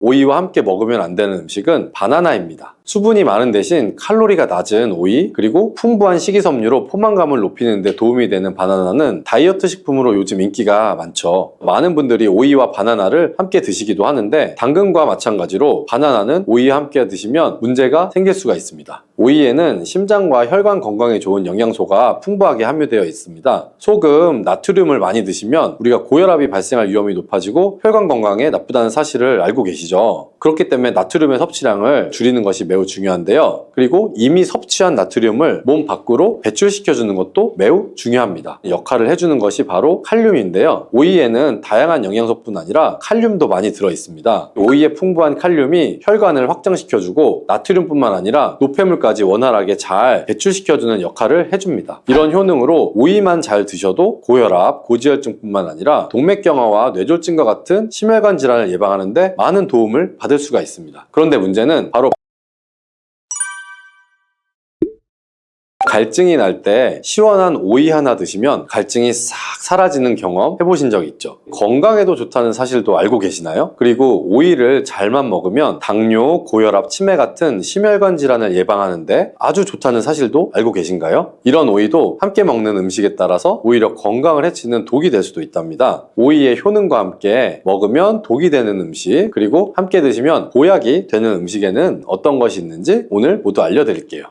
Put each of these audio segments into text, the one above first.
오이와 함께 먹으면 안 되는 음식은 바나나입니다. 수분이 많은 대신 칼로리가 낮은 오이, 그리고 풍부한 식이섬유로 포만감을 높이는 데 도움이 되는 바나나는 다이어트 식품으로 요즘 인기가 많죠. 많은 분들이 오이와 바나나를 함께 드시기도 하는데, 당근과 마찬가지로 바나나는 오이와 함께 드시면 문제가 생길 수가 있습니다. 오이에는 심장과 혈관 건강에 좋은 영양소가 풍부하게 함유되어 있습니다. 소금, 나트륨을 많이 드시면 우리가 고혈압이 발생할 위험이 높아지고 혈관 건강에 나쁘다는 사실을 알고 계시죠. 그렇기 때문에 나트륨의 섭취량을 줄이는 것이 매우 중요한데요. 그리고 이미 섭취한 나트륨을 몸 밖으로 배출시켜주는 것도 매우 중요합니다. 역할을 해주는 것이 바로 칼륨인데요. 오이에는 다양한 영양소뿐 아니라 칼륨도 많이 들어있습니다. 오이의 풍부한 칼륨이 혈관을 확장시켜주고 나트륨뿐만 아니라 노폐물까지 원활하게 잘 배출시켜주는 역할을 해줍니다. 이런 효능으로 오이만 잘 드셔도 고혈압, 고지혈증뿐만 아니라 동맥경화와 뇌졸중과 같은 심혈관 질환을 예방하는 데 많은 도움을 받을 수가 있습니다. 그런데 문제는 바로 갈증이 날 때 시원한 오이 하나 드시면 갈증이 싹 사라지는 경험 해보신 적 있죠? 건강에도 좋다는 사실도 알고 계시나요? 그리고 오이를 잘만 먹으면 당뇨, 고혈압, 치매 같은 심혈관 질환을 예방하는데 아주 좋다는 사실도 알고 계신가요? 이런 오이도 함께 먹는 음식에 따라서 오히려 건강을 해치는 독이 될 수도 있답니다. 오이의 효능과 함께 먹으면 독이 되는 음식, 그리고 함께 드시면 보약이 되는 음식에는 어떤 것이 있는지 오늘 모두 알려드릴게요.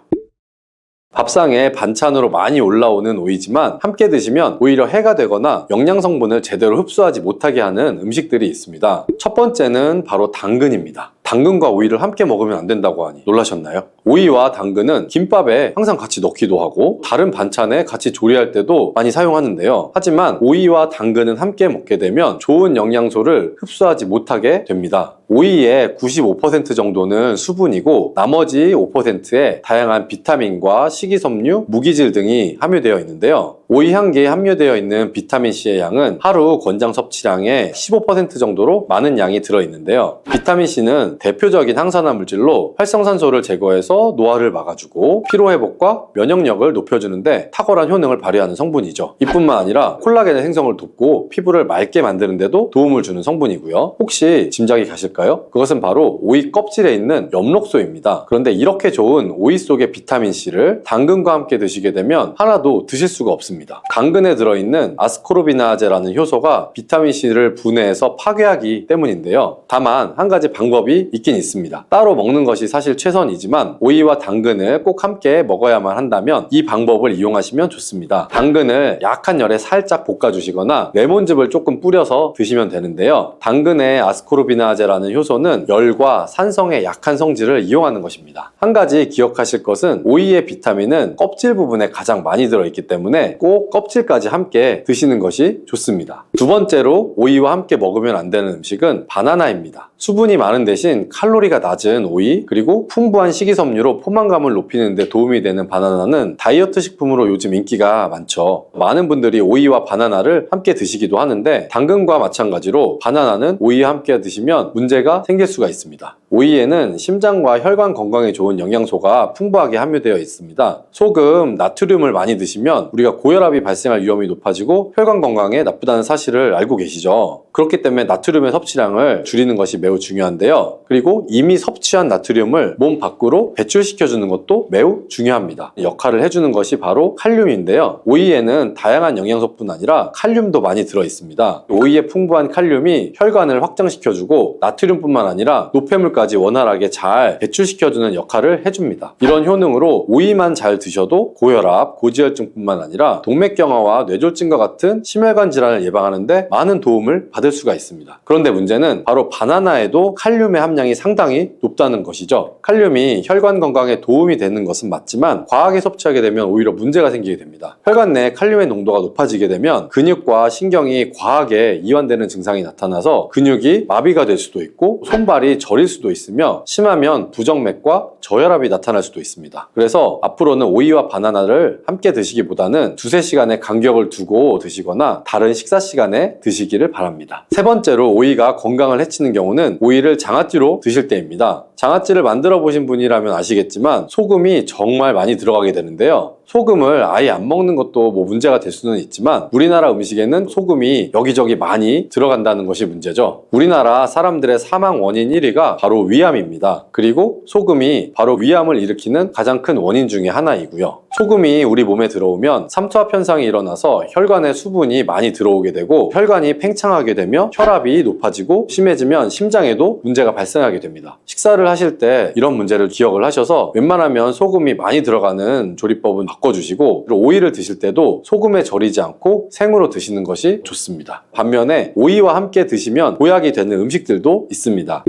밥상에 반찬으로 많이 올라오는 오이지만 함께 드시면 오히려 해가 되거나 영양 성분을 제대로 흡수하지 못하게 하는 음식들이 있습니다. 첫 번째는 바로 당근입니다. 당근과 오이를 함께 먹으면 안 된다고 하니 놀라셨나요? 오이와 당근은 김밥에 항상 같이 넣기도 하고 다른 반찬에 같이 조리할 때도 많이 사용하는데요. 하지만 오이와 당근은 함께 먹게 되면 좋은 영양소를 흡수하지 못하게 됩니다. 오이의 95% 정도는 수분이고 나머지 5%에 다양한 비타민과 식이섬유, 무기질 등이 함유되어 있는데요. 오이 향기에 함유되어 있는 비타민C의 양은 하루 권장 섭취량의 15% 정도로 많은 양이 들어있는데요. 비타민C는 대표적인 항산화 물질로 활성산소를 제거해서 노화를 막아주고 피로회복과 면역력을 높여주는데 탁월한 효능을 발휘하는 성분이죠. 이뿐만 아니라 콜라겐의 생성을 돕고 피부를 맑게 만드는 데도 도움을 주는 성분이고요. 혹시 짐작이 가실까요? 그것은 바로 오이 껍질에 있는 엽록소입니다. 그런데 이렇게 좋은 오이 속의 비타민C를 당근과 함께 드시게 되면 하나도 드실 수가 없습니다. 당근에 들어있는 아스코르비나제라는 효소가 비타민C를 분해해서 파괴하기 때문인데요. 다만 한 가지 방법이 있긴 있습니다. 따로 먹는 것이 사실 최선이지만 오이와 당근을 꼭 함께 먹어야만 한다면 이 방법을 이용하시면 좋습니다. 당근을 약한 열에 살짝 볶아주시거나 레몬즙을 조금 뿌려서 드시면 되는데요. 당근의 아스코르비나제라는 효소는 열과 산성의 약한 성질을 이용하는 것입니다. 한 가지 기억하실 것은 오이의 비타민은 껍질 부분에 가장 많이 들어있기 때문에 꼭 껍질까지 함께 드시는 것이 좋습니다. 두 번째로 오이와 함께 먹으면 안 되는 음식은 바나나입니다. 수분이 많은 대신 칼로리가 낮은 오이, 그리고 풍부한 식이섬유로 포만감을 높이는 데 도움이 되는 바나나는 다이어트 식품으로 요즘 인기가 많죠. 많은 분들이 오이와 바나나를 함께 드시기도 하는데 당근과 마찬가지로 바나나는 오이와 함께 드시면 문제가 생길 수가 있습니다. 오이에는 심장과 혈관 건강에 좋은 영양소가 풍부하게 함유되어 있습니다. 소금, 나트륨을 많이 드시면 우리가 고혈압이 발생할 위험이 높아지고 혈관 건강에 나쁘다는 사실을 알고 계시죠. 그렇기 때문에 나트륨의 섭취량을 줄이는 것이 매우 중요한데요. 그리고 이미 섭취한 나트륨을 몸 밖으로 배출시켜주는 것도 매우 중요합니다. 역할을 해주는 것이 바로 칼륨인데요. 오이에는 다양한 영양소뿐 아니라 칼륨도 많이 들어있습니다. 오이의 풍부한 칼륨이 혈관을 확장시켜주고 나트륨뿐만 아니라 노폐물까지 원활하게 잘 배출시켜주는 역할을 해줍니다. 이런 효능으로 오이만 잘 드셔도 고혈압, 고지혈증뿐만 아니라 동맥경화와 뇌졸중과 같은 심혈관 질환을 예방하는 데 많은 도움을 받을 수가 있습니다. 그런데 문제는 바로 바나나에도 칼륨의 함량이 상당히 높다는 것이죠. 칼륨이 혈관 건강에 도움이 되는 것은 맞지만 과하게 섭취하게 되면 오히려 문제가 생기게 됩니다. 혈관 내에 칼륨의 농도가 높아지게 되면 근육과 신경이 과하게 이완되는 증상이 나타나서 근육이 마비가 될 수도 있고 손발이 저릴 수도 있으며 심하면 부정맥과 저혈압이 나타날 수도 있습니다. 그래서 앞으로는 오이와 바나나를 함께 드시기보다는 두세 시간의 간격을 두고 드시거나 다른 식사 시간에 드시기를 바랍니다. 세 번째로 오이가 건강을 해치는 경우는 오이를 장아찌로 드실 때입니다. 장아찌를 만들어 보신 분이라면 아시겠지만 소금이 정말 많이 들어가게 되는데요. 소금을 아예 안 먹는 것도 뭐 문제가 될 수는 있지만 우리나라 음식에는 소금이 여기저기 많이 들어간다는 것이 문제죠. 우리나라 사람들의 사망 원인 1위가 바로 위암입니다. 그리고 소금이 바로 위암을 일으키는 가장 큰 원인 중에 하나이고요. 소금이 우리 몸에 들어오면 삼투압 현상이 일어나서 혈관에 수분이 많이 들어오게 되고 혈관이 팽창하게 되며 혈압이 높아지고 심해지면 심장에도 문제가 발생하게 됩니다. 식사를 하실 때 이런 문제를 기억을 하셔서 웬만하면 소금이 많이 들어가는 조리법은 바꿔주시고, 그리고 오이를 드실 때도 소금에 절이지 않고 생으로 드시는 것이 좋습니다. 반면에 오이와 함께 드시면 보약이 되는 음식들도 있습니다.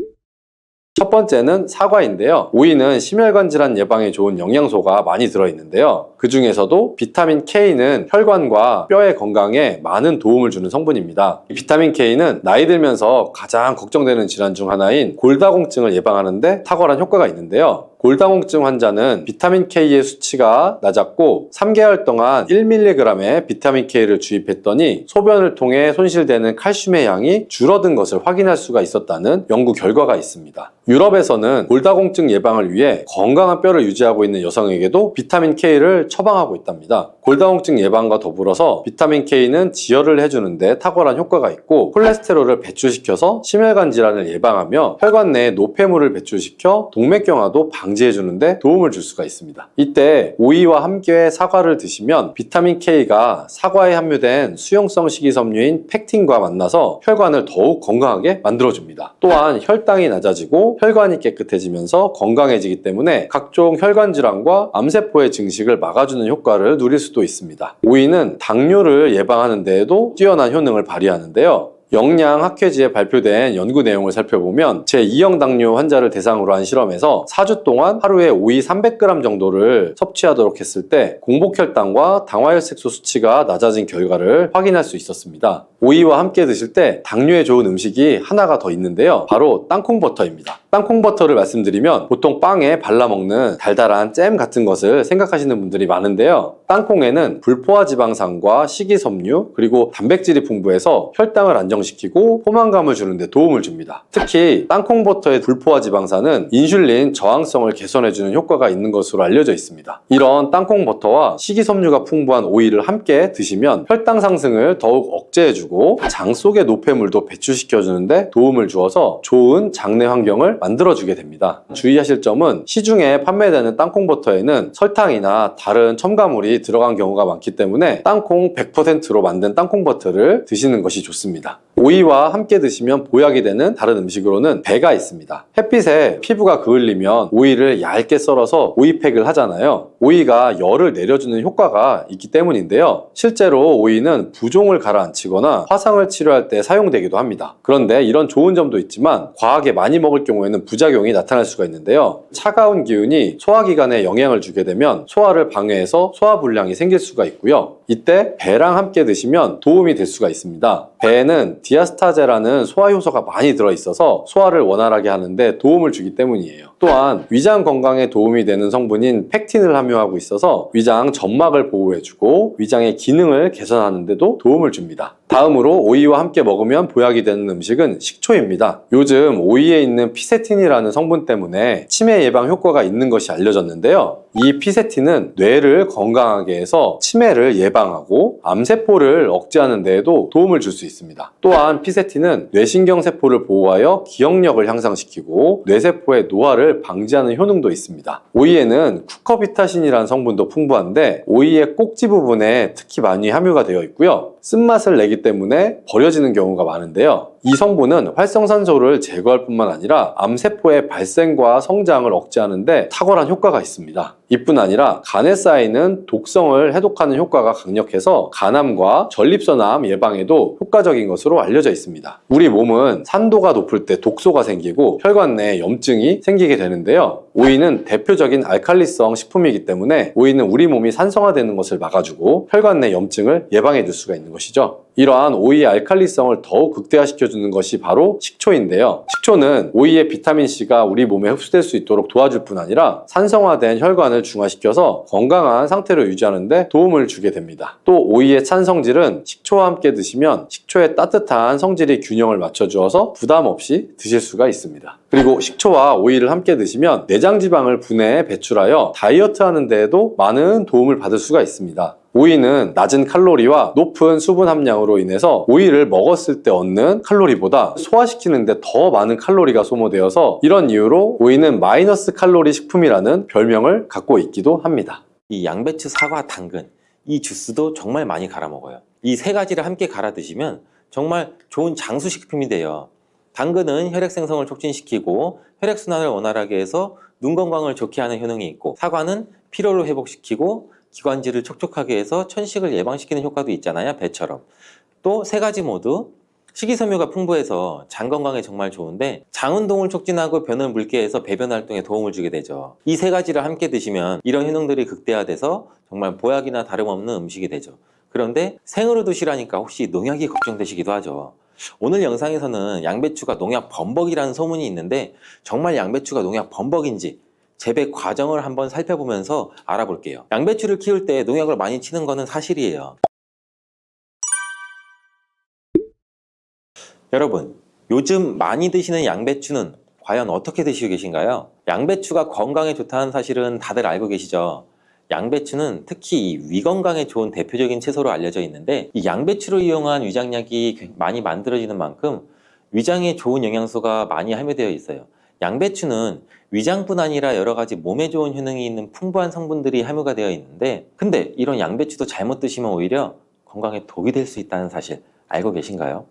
첫 번째는 사과인데요. 오이는 심혈관 질환 예방에 좋은 영양소가 많이 들어있는데요. 그 중에서도 비타민 K는 혈관과 뼈의 건강에 많은 도움을 주는 성분입니다. 이 비타민 K는 나이 들면서 가장 걱정되는 질환 중 하나인 골다공증을 예방하는데 탁월한 효과가 있는데요. 골다공증 환자는 비타민 K의 수치가 낮았고 3개월 동안 1mg의 비타민 K를 주입했더니 소변을 통해 손실되는 칼슘의 양이 줄어든 것을 확인할 수가 있었다는 연구 결과가 있습니다. 유럽에서는 골다공증 예방을 위해 건강한 뼈를 유지하고 있는 여성에게도 비타민 K를 처방하고 있답니다. 골다공증 예방과 더불어서 비타민 K는 지혈을 해주는데 탁월한 효과가 있고 콜레스테롤을 배출시켜서 심혈관 질환을 예방하며 혈관 내에 노폐물을 배출시켜 동맥경화도 방지해주는데 도움을 줄 수가 있습니다. 이때 오이와 함께 사과를 드시면 비타민 K가 사과에 함유된 수용성 식이섬유인 팩틴과 만나서 혈관을 더욱 건강하게 만들어줍니다. 또한 혈당이 낮아지고 혈관이 깨끗해지면서 건강해지기 때문에 각종 혈관 질환과 암세포의 증식을 막아주는 효과를 누릴 수도 있습니다. 오이는 당뇨를 예방하는 데에도 뛰어난 효능을 발휘하는데요. 영양학회지에 발표된 연구 내용을 살펴보면 제2형 당뇨 환자를 대상으로 한 실험에서 4주 동안 하루에 오이 300g 정도를 섭취하도록 했을 때 공복혈당과 당화혈색소 수치가 낮아진 결과를 확인할 수 있었습니다. 오이와 함께 드실 때 당뇨에 좋은 음식이 하나가 더 있는데요. 바로 땅콩버터입니다. 땅콩버터를 말씀드리면 보통 빵에 발라먹는 달달한 잼 같은 것을 생각하시는 분들이 많은데요. 땅콩에는 불포화 지방산과 식이섬유 그리고 단백질이 풍부해서 혈당을 안정시키고 포만감을 주는 데 도움을 줍니다. 특히 땅콩버터의 불포화 지방산은 인슐린 저항성을 개선해주는 효과가 있는 것으로 알려져 있습니다. 이런 땅콩버터와 식이섬유가 풍부한 오이를 함께 드시면 혈당 상승을 더욱 억제해주고 장 속의 노폐물도 배출시켜주는데 도움을 주어서 좋은 장내 환경을 만들어주게 됩니다. 주의하실 점은 시중에 판매되는 땅콩버터에는 설탕이나 다른 첨가물이 들어간 경우가 많기 때문에 땅콩 100%로 만든 땅콩버터를 드시는 것이 좋습니다. 오이와 함께 드시면 보약이 되는 다른 음식으로는 배가 있습니다. 햇빛에 피부가 그을리면 오이를 얇게 썰어서 오이팩을 하잖아요. 오이가 열을 내려주는 효과가 있기 때문인데요. 실제로 오이는 부종을 가라앉히거나 화상을 치료할 때 사용되기도 합니다. 그런데 이런 좋은 점도 있지만 과하게 많이 먹을 경우에는 부작용이 나타날 수가 있는데요. 차가운 기운이 소화기관에 영향을 주게 되면 소화를 방해해서 소화불량이 생길 수가 있고요. 이때 배랑 함께 드시면 도움이 될 수가 있습니다. 배에는 디아스타제라는 소화 효소가 많이 들어있어서 소화를 원활하게 하는데 도움을 주기 때문이에요. 또한 위장 건강에 도움이 되는 성분인 팩틴을 함유하고 있어서 위장 점막을 보호해주고 위장의 기능을 개선하는 데도 도움을 줍니다. 다음으로 오이와 함께 먹으면 보약이 되는 음식은 식초입니다. 요즘 오이에 있는 피세틴이라는 성분 때문에 치매 예방 효과가 있는 것이 알려졌는데요. 이 피세틴은 뇌를 건강하게 해서 치매를 예방하고 암세포를 억제하는 데에도 도움을 줄 수 있습니다. 또한 피세틴은 뇌신경세포를 보호하여 기억력을 향상시키고 뇌세포의 노화를 방지하는 효능도 있습니다. 오이에는 쿠커비타신이라는 성분도 풍부한데 오이의 꼭지 부분에 특히 많이 함유가 되어 있고요. 쓴맛을 내기 때문에 버려지는 경우가 많은데요. 이 성분은 활성산소를 제거할 뿐만 아니라 암세포의 발생과 성장을 억제하는 데 탁월한 효과가 있습니다. 이뿐 아니라 간에 쌓이는 독성을 해독하는 효과가 강력해서 간암과 전립선암 예방에도 효과적인 것으로 알려져 있습니다. 우리 몸은 산도가 높을 때 독소가 생기고 혈관 내에 염증이 생기게 되는데요. 오이는 대표적인 알칼리성 식품이기 때문에 오이는 우리 몸이 산성화되는 것을 막아주고 혈관 내 염증을 예방해 줄 수가 있는 것이죠. 이러한 오이의 알칼리성을 더욱 극대화시켜주는 것이 바로 식초인데요. 식초는 오이의 비타민C가 우리 몸에 흡수될 수 있도록 도와줄 뿐 아니라 산성화된 혈관을 중화시켜서 건강한 상태를 유지하는 데 도움을 주게 됩니다. 또 오이의 찬성질은 식초와 함께 드시면 식초의 따뜻한 성질이 균형을 맞춰주어서 부담 없이 드실 수가 있습니다. 그리고 식초와 오이를 함께 드시면 내장지방을 분해해 배출하여 다이어트 하는 데에도 많은 도움을 받을 수가 있습니다. 오이는 낮은 칼로리와 높은 수분 함량으로 인해서 오이를 먹었을 때 얻는 칼로리보다 소화시키는데 더 많은 칼로리가 소모되어서 이런 이유로 오이는 마이너스 칼로리 식품이라는 별명을 갖고 있기도 합니다. 이 양배추, 사과, 당근, 이 주스도 정말 많이 갈아 먹어요. 이 세 가지를 함께 갈아 드시면 정말 좋은 장수식품이 돼요. 당근은 혈액 생성을 촉진시키고 혈액순환을 원활하게 해서 눈 건강을 좋게 하는 효능이 있고, 사과는 피로를 회복시키고 기관지를 촉촉하게 해서 천식을 예방시키는 효과도 있잖아요, 배처럼. 또 세 가지 모두 식이섬유가 풍부해서 장 건강에 정말 좋은데 장 운동을 촉진하고 변을 묽게 해서 배변 활동에 도움을 주게 되죠. 이 세 가지를 함께 드시면 이런 효능들이 극대화돼서 정말 보약이나 다름없는 음식이 되죠. 그런데 생으로 드시라니까 혹시 농약이 걱정되시기도 하죠. 오늘 영상에서는 양배추가 농약 범벅이라는 소문이 있는데 정말 양배추가 농약 범벅인지 재배 과정을 한번 살펴보면서 알아볼게요. 양배추를 키울 때 농약을 많이 치는 거는 사실이에요. 여러분, 요즘 많이 드시는 양배추는 과연 어떻게 드시고 계신가요? 양배추가 건강에 좋다는 사실은 다들 알고 계시죠? 양배추는 특히 위 건강에 좋은 대표적인 채소로 알려져 있는데, 이 양배추를 이용한 위장약이 많이 만들어지는 만큼 위장에 좋은 영양소가 많이 함유되어 있어요. 양배추는 위장뿐 아니라 여러 가지 몸에 좋은 효능이 있는 풍부한 성분들이 함유가 되어 있는데, 근데 이런 양배추도 잘못 드시면 오히려 건강에 독이 될 수 있다는 사실 알고 계신가요?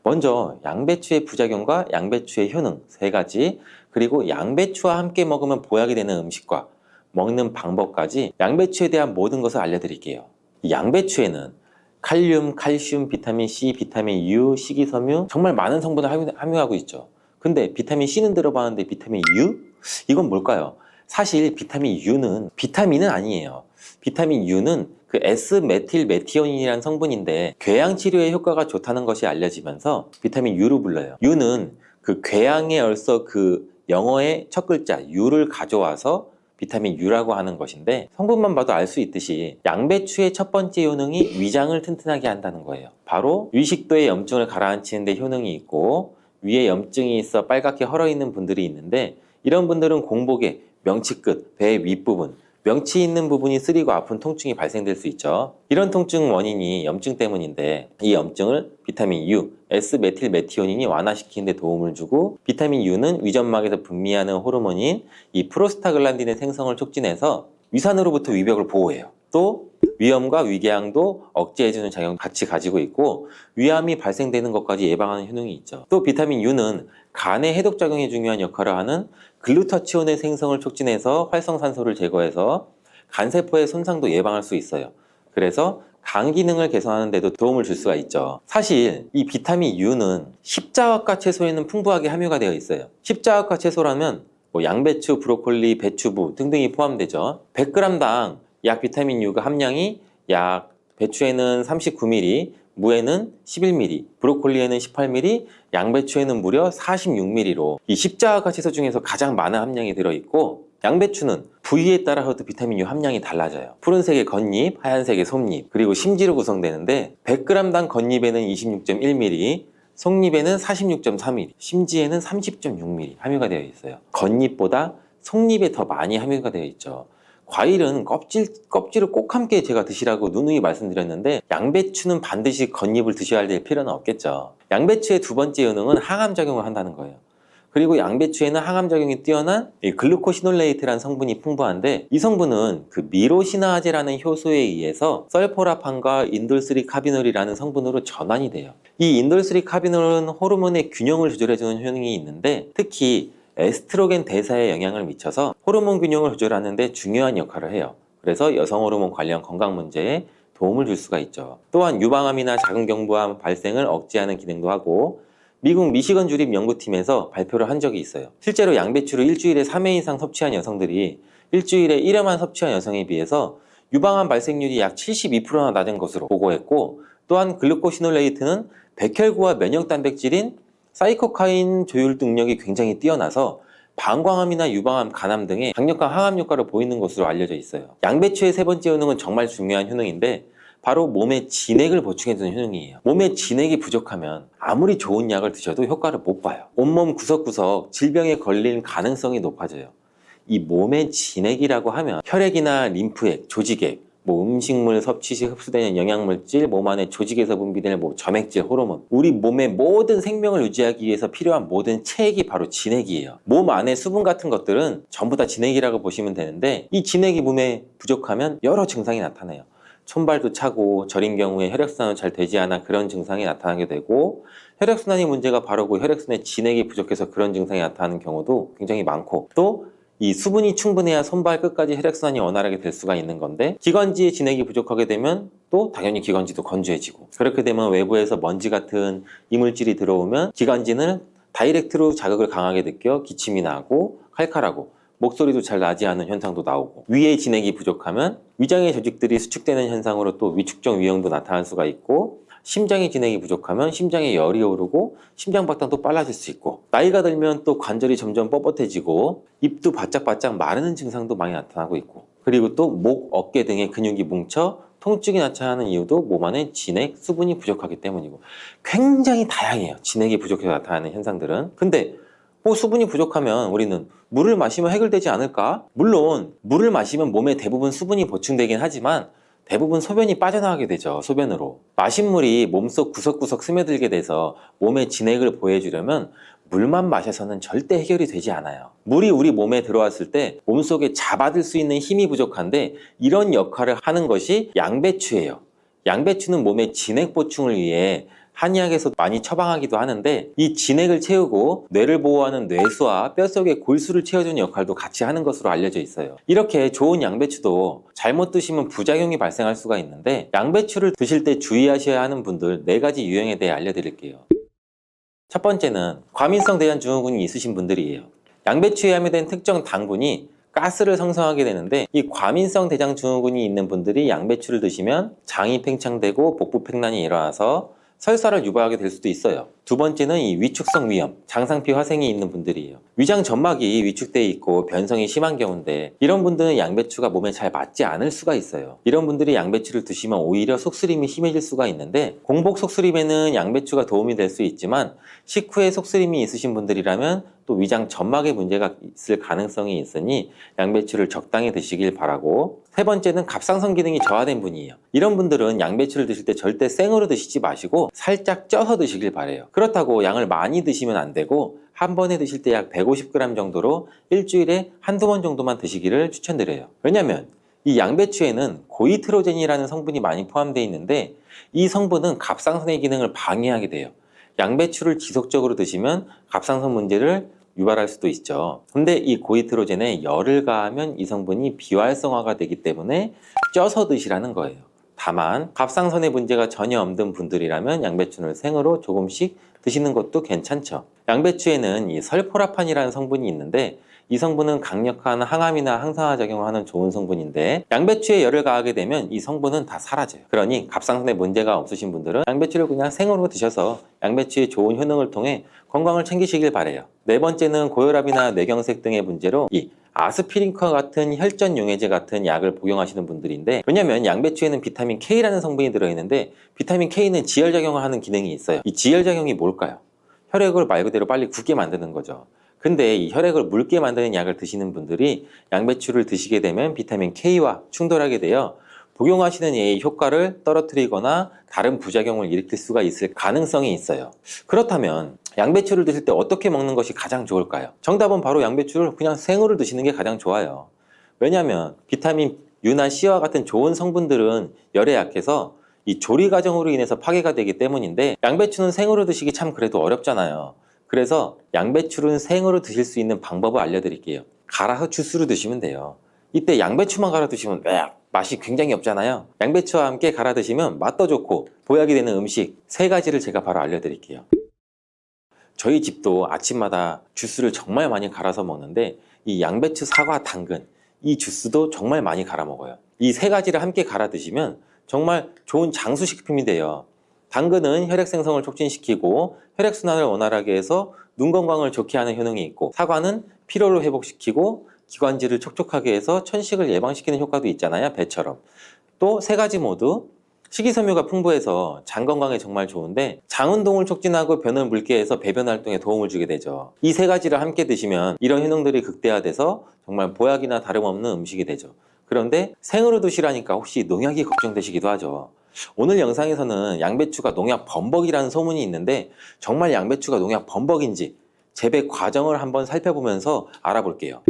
먼저 양배추의 부작용과 양배추의 효능 세 가지, 그리고 양배추와 함께 먹으면 보약이 되는 음식과 먹는 방법까지 양배추에 대한 모든 것을 알려드릴게요. 이 양배추에는 칼륨, 칼슘, 비타민 C, 비타민 U, 식이섬유 정말 많은 성분을 함유하고 있죠. 근데 비타민 C는 들어봤는데 비타민 U? 이건 뭘까요? 사실 비타민 U는 비타민은 아니에요. 비타민 U는 그 S메틸메티오닌이라는 성분인데 궤양 치료에 효과가 좋다는 것이 알려지면서 비타민 U로 불러요. U는 그 궤양의 얼서 그 영어의 첫 글자 U를 가져와서 비타민 U라고 하는 것인데, 성분만 봐도 알 수 있듯이 양배추의 첫 번째 효능이 위장을 튼튼하게 한다는 거예요. 바로 위식도의 염증을 가라앉히는 데 효능이 있고, 위에 염증이 있어 빨갛게 헐어있는 분들이 있는데, 이런 분들은 공복에 명치 끝, 배 윗부분, 명치 있는 부분이 쓰리고 아픈 통증이 발생될 수 있죠. 이런 통증 원인이 염증 때문인데, 이 염증을 비타민 U, S메틸메티오닌이 완화시키는 데 도움을 주고, 비타민 U는 위점막에서 분비하는 호르몬인 이 프로스타글란딘의 생성을 촉진해서 위산으로부터 위벽을 보호해요. 또 위염과 위궤양도 억제해주는 작용을 같이 가지고 있고, 위암이 발생되는 것까지 예방하는 효능이 있죠. 또 비타민 U는 간의 해독작용에 중요한 역할을 하는 글루타치온의 생성을 촉진해서 활성산소를 제거해서 간세포의 손상도 예방할 수 있어요. 그래서 간 기능을 개선하는 데도 도움을 줄 수가 있죠. 사실 이 비타민 U는 십자화과 채소에는 풍부하게 함유가 되어 있어요. 십자화과 채소라면 뭐 양배추, 브로콜리, 배추부 등등이 포함되죠. 100g당 약 비타민 U가 함량이 약 배추에는 39mg, 무에는 11mg, 브로콜리에는 18mg, 양배추에는 무려 46mg로 이 십자화과 채소 중에서 가장 많은 함량이 들어있고, 양배추는 부위에 따라서도 비타민 U 함량이 달라져요. 푸른색의 겉잎, 하얀색의 속잎, 그리고 심지로 구성되는데 100g당 겉잎에는 26.1mg, 속잎에는 46.3mg, 심지에는 30.6mg 함유가 되어 있어요. 겉잎보다 속잎에 더 많이 함유가 되어 있죠. 과일은 껍질을 꼭 함께 제가 드시라고 누누이 말씀드렸는데, 양배추는 반드시 겉잎을 드셔야 될 필요는 없겠죠. 양배추의 두 번째 효능은 항암작용을 한다는 거예요. 그리고 양배추에는 항암작용이 뛰어난 글루코시놀레이트라는 성분이 풍부한데, 이 성분은 그 미로시나아제라는 효소에 의해서 설포라판과 인돌3카비놀이라는 성분으로 전환이 돼요. 이 인돌3카비놀은 호르몬의 균형을 조절해주는 효능이 있는데, 특히 에스트로겐 대사에 영향을 미쳐서 호르몬 균형을 조절하는 데 중요한 역할을 해요. 그래서 여성 호르몬 관련 건강 문제에 도움을 줄 수가 있죠. 또한 유방암이나 자궁경부암 발생을 억제하는 기능도 하고, 미국 미시건 주립 연구팀에서 발표를 한 적이 있어요. 실제로 양배추를 일주일에 3회 이상 섭취한 여성들이 일주일에 1회만 섭취한 여성에 비해서 유방암 발생률이 약 72%나 낮은 것으로 보고했고, 또한 글루코시놀레이트는 백혈구와 면역 단백질인 사이토카인 조율 능력이 굉장히 뛰어나서 방광암이나 유방암, 간암 등의 강력한 항암 효과를 보이는 것으로 알려져 있어요. 양배추의 세 번째 효능은 정말 중요한 효능인데 바로 몸에 진액을 보충해주는 효능이에요. 몸에 진액이 부족하면 아무리 좋은 약을 드셔도 효과를 못 봐요. 온몸 구석구석 질병에 걸릴 가능성이 높아져요. 이 몸의 진액이라고 하면 혈액이나 림프액, 조직액, 음식물 섭취 시 흡수되는 영양물질, 몸 안에 조직에서 분비되는 점액질, 호르몬, 우리 몸의 모든 생명을 유지하기 위해서 필요한 모든 체액이 바로 진액이에요. 몸 안에 수분 같은 것들은 전부 다 진액이라고 보시면 되는데 이 진액이 몸에 부족하면 여러 증상이 나타나요. 손발도 차고 저린 경우에 혈액순환이 잘 되지 않아 그런 증상이 나타나게 되고, 혈액순환이 문제가 바로 그 혈액순환에 진액이 부족해서 그런 증상이 나타나는 경우도 굉장히 많고, 또 이 수분이 충분해야 손발 끝까지 혈액순환이 원활하게 될 수가 있는 건데 기관지에 진액이 부족하게 되면 또 당연히 기관지도 건조해지고, 그렇게 되면 외부에서 먼지 같은 이물질이 들어오면 기관지는 다이렉트로 자극을 강하게 느껴 기침이 나고 칼칼하고 목소리도 잘 나지 않은 현상도 나오고, 위에 진액이 부족하면 위장의 조직들이 수축되는 현상으로 또 위축적 위험도 나타날 수가 있고, 심장의 진액이 부족하면 심장에 열이 오르고 심장박동도 빨라질 수 있고, 나이가 들면 또 관절이 점점 뻣뻣해지고 입도 바짝바짝 마르는 증상도 많이 나타나고 있고, 그리고 또 목, 어깨 등의 근육이 뭉쳐 통증이 나타나는 이유도 몸 안에 진액, 수분이 부족하기 때문이고, 굉장히 다양해요. 진액이 부족해서 나타나는 현상들은. 근데 수분이 부족하면 우리는 물을 마시면 해결되지 않을까? 물론 물을 마시면 몸에 대부분 수분이 보충되긴 하지만 대부분 소변이 빠져나가게 되죠. 소변으로. 마신 물이 몸속 구석구석 스며들게 돼서 몸에 진액을 보여주려면 물만 마셔서는 절대 해결이 되지 않아요. 물이 우리 몸에 들어왔을 때 몸속에 잡아들 수 있는 힘이 부족한데 이런 역할을 하는 것이 양배추예요. 양배추는 몸의 진액 보충을 위해 한의학에서 많이 처방하기도 하는데, 이 진액을 채우고 뇌를 보호하는 뇌수와 뼛속의 골수를 채워주는 역할도 같이 하는 것으로 알려져 있어요. 이렇게 좋은 양배추도 잘못 드시면 부작용이 발생할 수가 있는데, 양배추를 드실 때 주의하셔야 하는 분들 4가지 유형에 대해 알려드릴게요. 첫 번째는 과민성 대장증후군이 있으신 분들이에요. 양배추에 함유된 특정 당분이 가스를 생성하게 되는데, 이 과민성 대장증후군이 있는 분들이 양배추를 드시면 장이 팽창되고 복부팽만이 일어나서 설사를 유발하게 될 수도 있어요. 두 번째는 이 위축성 위염, 장상피 화생이 있는 분들이에요. 위장 점막이 위축돼 있고 변성이 심한 경우인데, 이런 분들은 양배추가 몸에 잘 맞지 않을 수가 있어요. 이런 분들이 양배추를 드시면 오히려 속쓰림이 심해질 수가 있는데, 공복 속쓰림에는 양배추가 도움이 될 수 있지만 식후에 속쓰림이 있으신 분들이라면 또 위장 점막에 문제가 있을 가능성이 있으니 양배추를 적당히 드시길 바라고, 세 번째는 갑상선 기능이 저하된 분이에요. 이런 분들은 양배추를 드실 때 절대 생으로 드시지 마시고 살짝 쪄서 드시길 바래요. 그렇다고 양을 많이 드시면 안 되고 한 번에 드실 때 약 150g 정도로 일주일에 한두 번 정도만 드시기를 추천드려요. 왜냐면 이 양배추에는 고이트로젠이라는 성분이 많이 포함되어 있는데, 이 성분은 갑상선의 기능을 방해하게 돼요. 양배추를 지속적으로 드시면 갑상선 문제를 유발할 수도 있죠. 근데 이 고이트로젠에 열을 가하면 이 성분이 비활성화가 되기 때문에 쪄서 드시라는 거예요. 다만 갑상선에 문제가 전혀 없는 분들이라면 양배추를 생으로 조금씩 드시는 것도 괜찮죠. 양배추에는 이 설포라판이라는 성분이 있는데, 이 성분은 강력한 항암이나 항산화 작용을 하는 좋은 성분인데, 양배추에 열을 가하게 되면 이 성분은 다 사라져요. 그러니 갑상선에 문제가 없으신 분들은 양배추를 그냥 생으로 드셔서 양배추의 좋은 효능을 통해 건강을 챙기시길 바래요. 네 번째는 고혈압이나 뇌경색 등의 문제로 이 아스피린과 같은 혈전 용해제 같은 약을 복용하시는 분들인데, 왜냐면 양배추에는 비타민 K라는 성분이 들어있는데, 비타민 K는 지혈작용을 하는 기능이 있어요. 이 지혈작용이 뭘까요? 혈액을 말 그대로 빨리 굳게 만드는 거죠. 근데 이 혈액을 묽게 만드는 약을 드시는 분들이 양배추를 드시게 되면 비타민 K와 충돌하게 되어 복용하시는 약의 효과를 떨어뜨리거나 다른 부작용을 일으킬 수가 있을 가능성이 있어요. 그렇다면 양배추를 드실 때 어떻게 먹는 것이 가장 좋을까요? 정답은 바로 양배추를 그냥 생으로 드시는 게 가장 좋아요. 왜냐하면 비타민 U나 C와 같은 좋은 성분들은 열에 약해서 이 조리 과정으로 인해서 파괴가 되기 때문인데, 양배추는 생으로 드시기 참 그래도 어렵잖아요. 그래서 양배추를 생으로 드실 수 있는 방법을 알려드릴게요. 갈아서 주스로 드시면 돼요. 이때 양배추만 갈아 드시면 맛이 굉장히 없잖아요. 양배추와 함께 갈아 드시면 맛도 좋고 보약이 되는 음식 3가지를 제가 바로 알려드릴게요. 저희 집도 아침마다 주스를 정말 많이 갈아서 먹는데, 이 양배추, 사과, 당근 이 주스도 정말 많이 갈아 먹어요. 이 3가지를 함께 갈아 드시면 정말 좋은 장수식품이 돼요. 당근은 혈액 생성을 촉진시키고 혈액순환을 원활하게 해서 눈 건강을 좋게 하는 효능이 있고, 사과는 피로를 회복시키고 기관지를 촉촉하게 해서 천식을 예방시키는 효과도 있잖아요, 배처럼. 또 세 가지 모두 식이섬유가 풍부해서 장 건강에 정말 좋은데, 장 운동을 촉진하고 변을 묽게 해서 배변 활동에 도움을 주게 되죠. 이 세 가지를 함께 드시면 이런 효능들이 극대화돼서 정말 보약이나 다름없는 음식이 되죠. 그런데 생으로 드시라니까 혹시 농약이 걱정되시기도 하죠. 오늘 영상에서는 양배추가 농약 범벅이라는 소문이 있는데, 정말 양배추가 농약 범벅인지 재배 과정을 한번 살펴보면서 알아볼게요.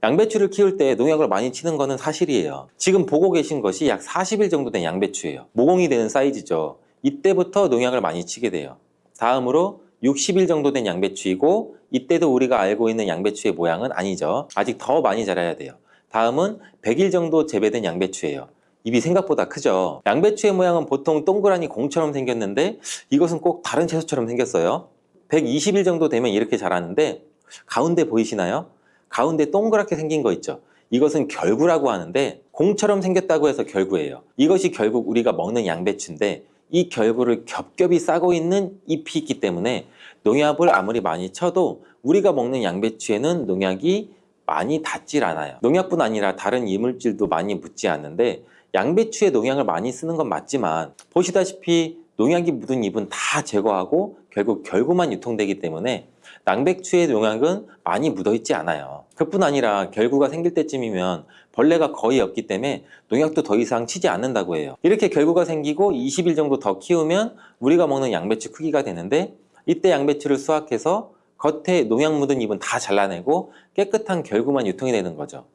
양배추를 키울 때 농약을 많이 치는 것은 사실이에요. 지금 보고 계신 것이 약 40일 정도 된 양배추예요. 모공이 되는 사이즈죠. 이때부터 농약을 많이 치게 돼요. 다음으로 60일 정도 된 양배추이고, 이때도 우리가 알고 있는 양배추의 모양은 아니죠. 아직 더 많이 자라야 돼요. 다음은 100일 정도 재배된 양배추예요. 입이 생각보다 크죠. 양배추의 모양은 보통 동그라니 공처럼 생겼는데, 이것은 꼭 다른 채소처럼 생겼어요. 120일 정도 되면 이렇게 자라는데, 가운데 보이시나요? 가운데 동그랗게 생긴 거 있죠. 이것은 결구라고 하는데, 공처럼 생겼다고 해서 결구예요. 이것이 결국 우리가 먹는 양배추인데, 이 결구를 겹겹이 싸고 있는 잎이 있기 때문에 농약을 아무리 많이 쳐도 우리가 먹는 양배추에는 농약이 많이 닿질 않아요. 농약뿐 아니라 다른 이물질도 많이 묻지 않는데, 양배추에 농약을 많이 쓰는 건 맞지만 보시다시피 농약이 묻은 잎은 다 제거하고 결국 결구만 유통되기 때문에 양배추의 농약은 많이 묻어있지 않아요. 그뿐 아니라 결구가 생길 때쯤이면 벌레가 거의 없기 때문에 농약도 더 이상 치지 않는다고 해요. 이렇게 결구가 생기고 20일 정도 더 키우면 우리가 먹는 양배추 크기가 되는데, 이때 양배추를 수확해서 겉에 농약 묻은 잎은 다 잘라내고 깨끗한 결구만 유통이 되는 거죠.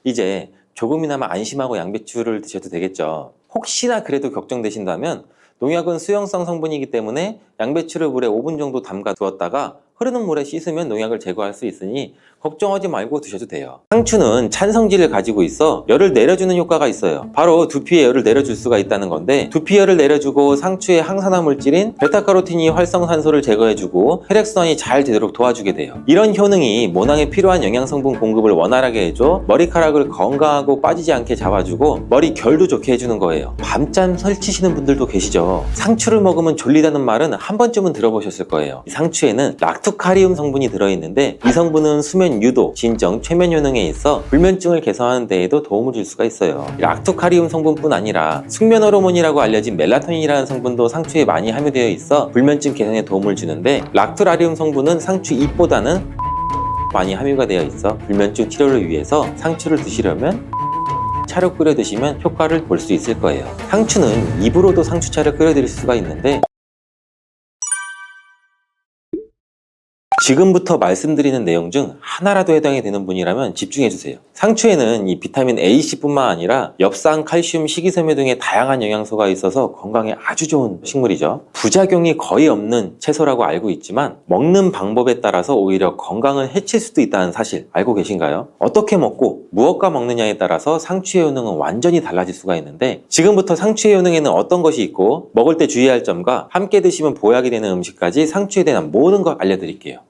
이제 조금이나마 안심하고 양배추를 드셔도 되겠죠. 혹시나 그래도 걱정되신다면, 농약은 수용성 성분이기 때문에 양배추를 물에 5분 정도 담가 두었다가 흐르는 물에 씻으면 농약을 제거할 수 있으니 걱정하지 말고 드셔도 돼요. 상추는 찬성질을 가지고 있어 열을 내려주는 효과가 있어요. 바로 두피에 열을 내려줄 수가 있다는 건데, 두피 열을 내려주고 상추의 항산화 물질인 베타카로틴이 활성산소를 제거해주고 혈액순환이 잘 되도록 도와주게 돼요. 이런 효능이 모낭에 필요한 영양성분 공급을 원활하게 해줘 머리카락을 건강하고 빠지지 않게 잡아주고 머리 결도 좋게 해주는 거예요. 밤잠 설치시는 분들도 계시죠. 상추를 먹으면 졸리다는 말은 한 번쯤은 들어보셨을 거예요. 이 상추에는 락토카리움 성분이 들어있는데, 이 성분은 수면 유도, 진정, 최면 효능에 있어 불면증을 개선하는 데에도 도움을 줄 수가 있어요. 락토카리움 성분뿐 아니라 숙면 호르몬이라고 알려진 멜라토닌이라는 성분도 상추에 많이 함유되어 있어 불면증 개선에 도움을 주는데, 락토라리움 성분은 상추 잎보다는 많이 함유가 되어 있어 불면증 치료를 위해서 상추를 드시려면 차로 끓여 드시면 효과를 볼 수 있을 거예요. 상추는 입으로도 상추차를 끓여 드릴 수가 있는데, 지금부터 말씀드리는 내용 중 하나라도 해당이 되는 분이라면 집중해 주세요. 상추에는 이 비타민 AC뿐만 아니라 엽산, 칼슘, 식이섬유 등의 다양한 영양소가 있어서 건강에 아주 좋은 식물이죠. 부작용이 거의 없는 채소라고 알고 있지만 먹는 방법에 따라서 오히려 건강을 해칠 수도 있다는 사실 알고 계신가요? 어떻게 먹고 무엇과 먹느냐에 따라서 상추의 효능은 완전히 달라질 수가 있는데, 지금부터 상추의 효능에는 어떤 것이 있고 먹을 때 주의할 점과 함께 드시면 보약이 되는 음식까지 상추에 대한 모든 걸 알려드릴게요.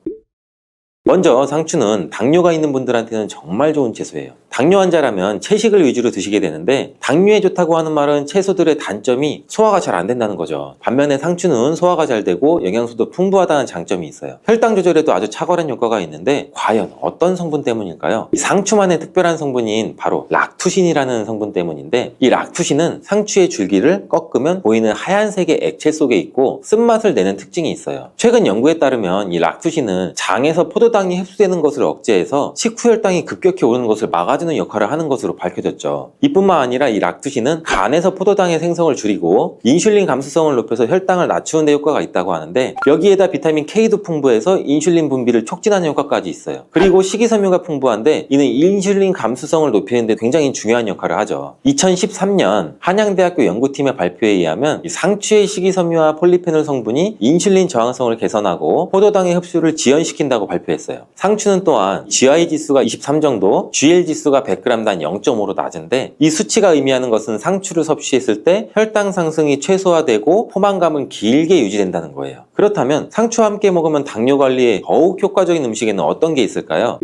먼저 상추는 당뇨가 있는 분들한테는 정말 좋은 채소예요. 당뇨 환자라면 채식을 위주로 드시게 되는데, 당뇨에 좋다고 하는 말은 채소들의 단점이 소화가 잘 안 된다는 거죠. 반면에 상추는 소화가 잘 되고 영양소도 풍부하다는 장점이 있어요. 혈당 조절에도 아주 탁월한 효과가 있는데, 과연 어떤 성분 때문일까요? 이 상추만의 특별한 성분인 바로 락투신이라는 성분 때문인데, 이 락투신은 상추의 줄기를 꺾으면 보이는 하얀색의 액체 속에 있고 쓴맛을 내는 특징이 있어요. 최근 연구에 따르면 이 락투신은 장에서 포도당이 흡수되는 것을 억제해서 식후 혈당이 급격히 오르는 것을 막아주는 역할을 하는 것으로 밝혀졌죠. 이뿐만 아니라 이 락투신은 간에서 포도당의 생성을 줄이고 인슐린 감수성을 높여서 혈당을 낮추는 데 효과가 있다고 하는데, 여기에다 비타민 K도 풍부해서 인슐린 분비를 촉진하는 효과까지 있어요. 그리고 식이섬유가 풍부한데, 이는 인슐린 감수성을 높이는 데 굉장히 중요한 역할을 하죠. 2013년 한양대학교 연구팀의 발표에 의하면 상추의 식이섬유와 폴리페놀 성분이 인슐린 저항성을 개선하고 포도당의 흡수를 지연시킨다고 발표했어요. 상추는 또한 GI 지수가 23 정도, GL 지수가 100g당 0.5로 낮은데, 이 수치가 의미하는 것은 상추를 섭취했을 때 혈당 상승이 최소화되고 포만감은 길게 유지된다는 거예요. 그렇다면 상추와 함께 먹으면 당뇨 관리에 더욱 효과적인 음식에는 어떤 게 있을까요?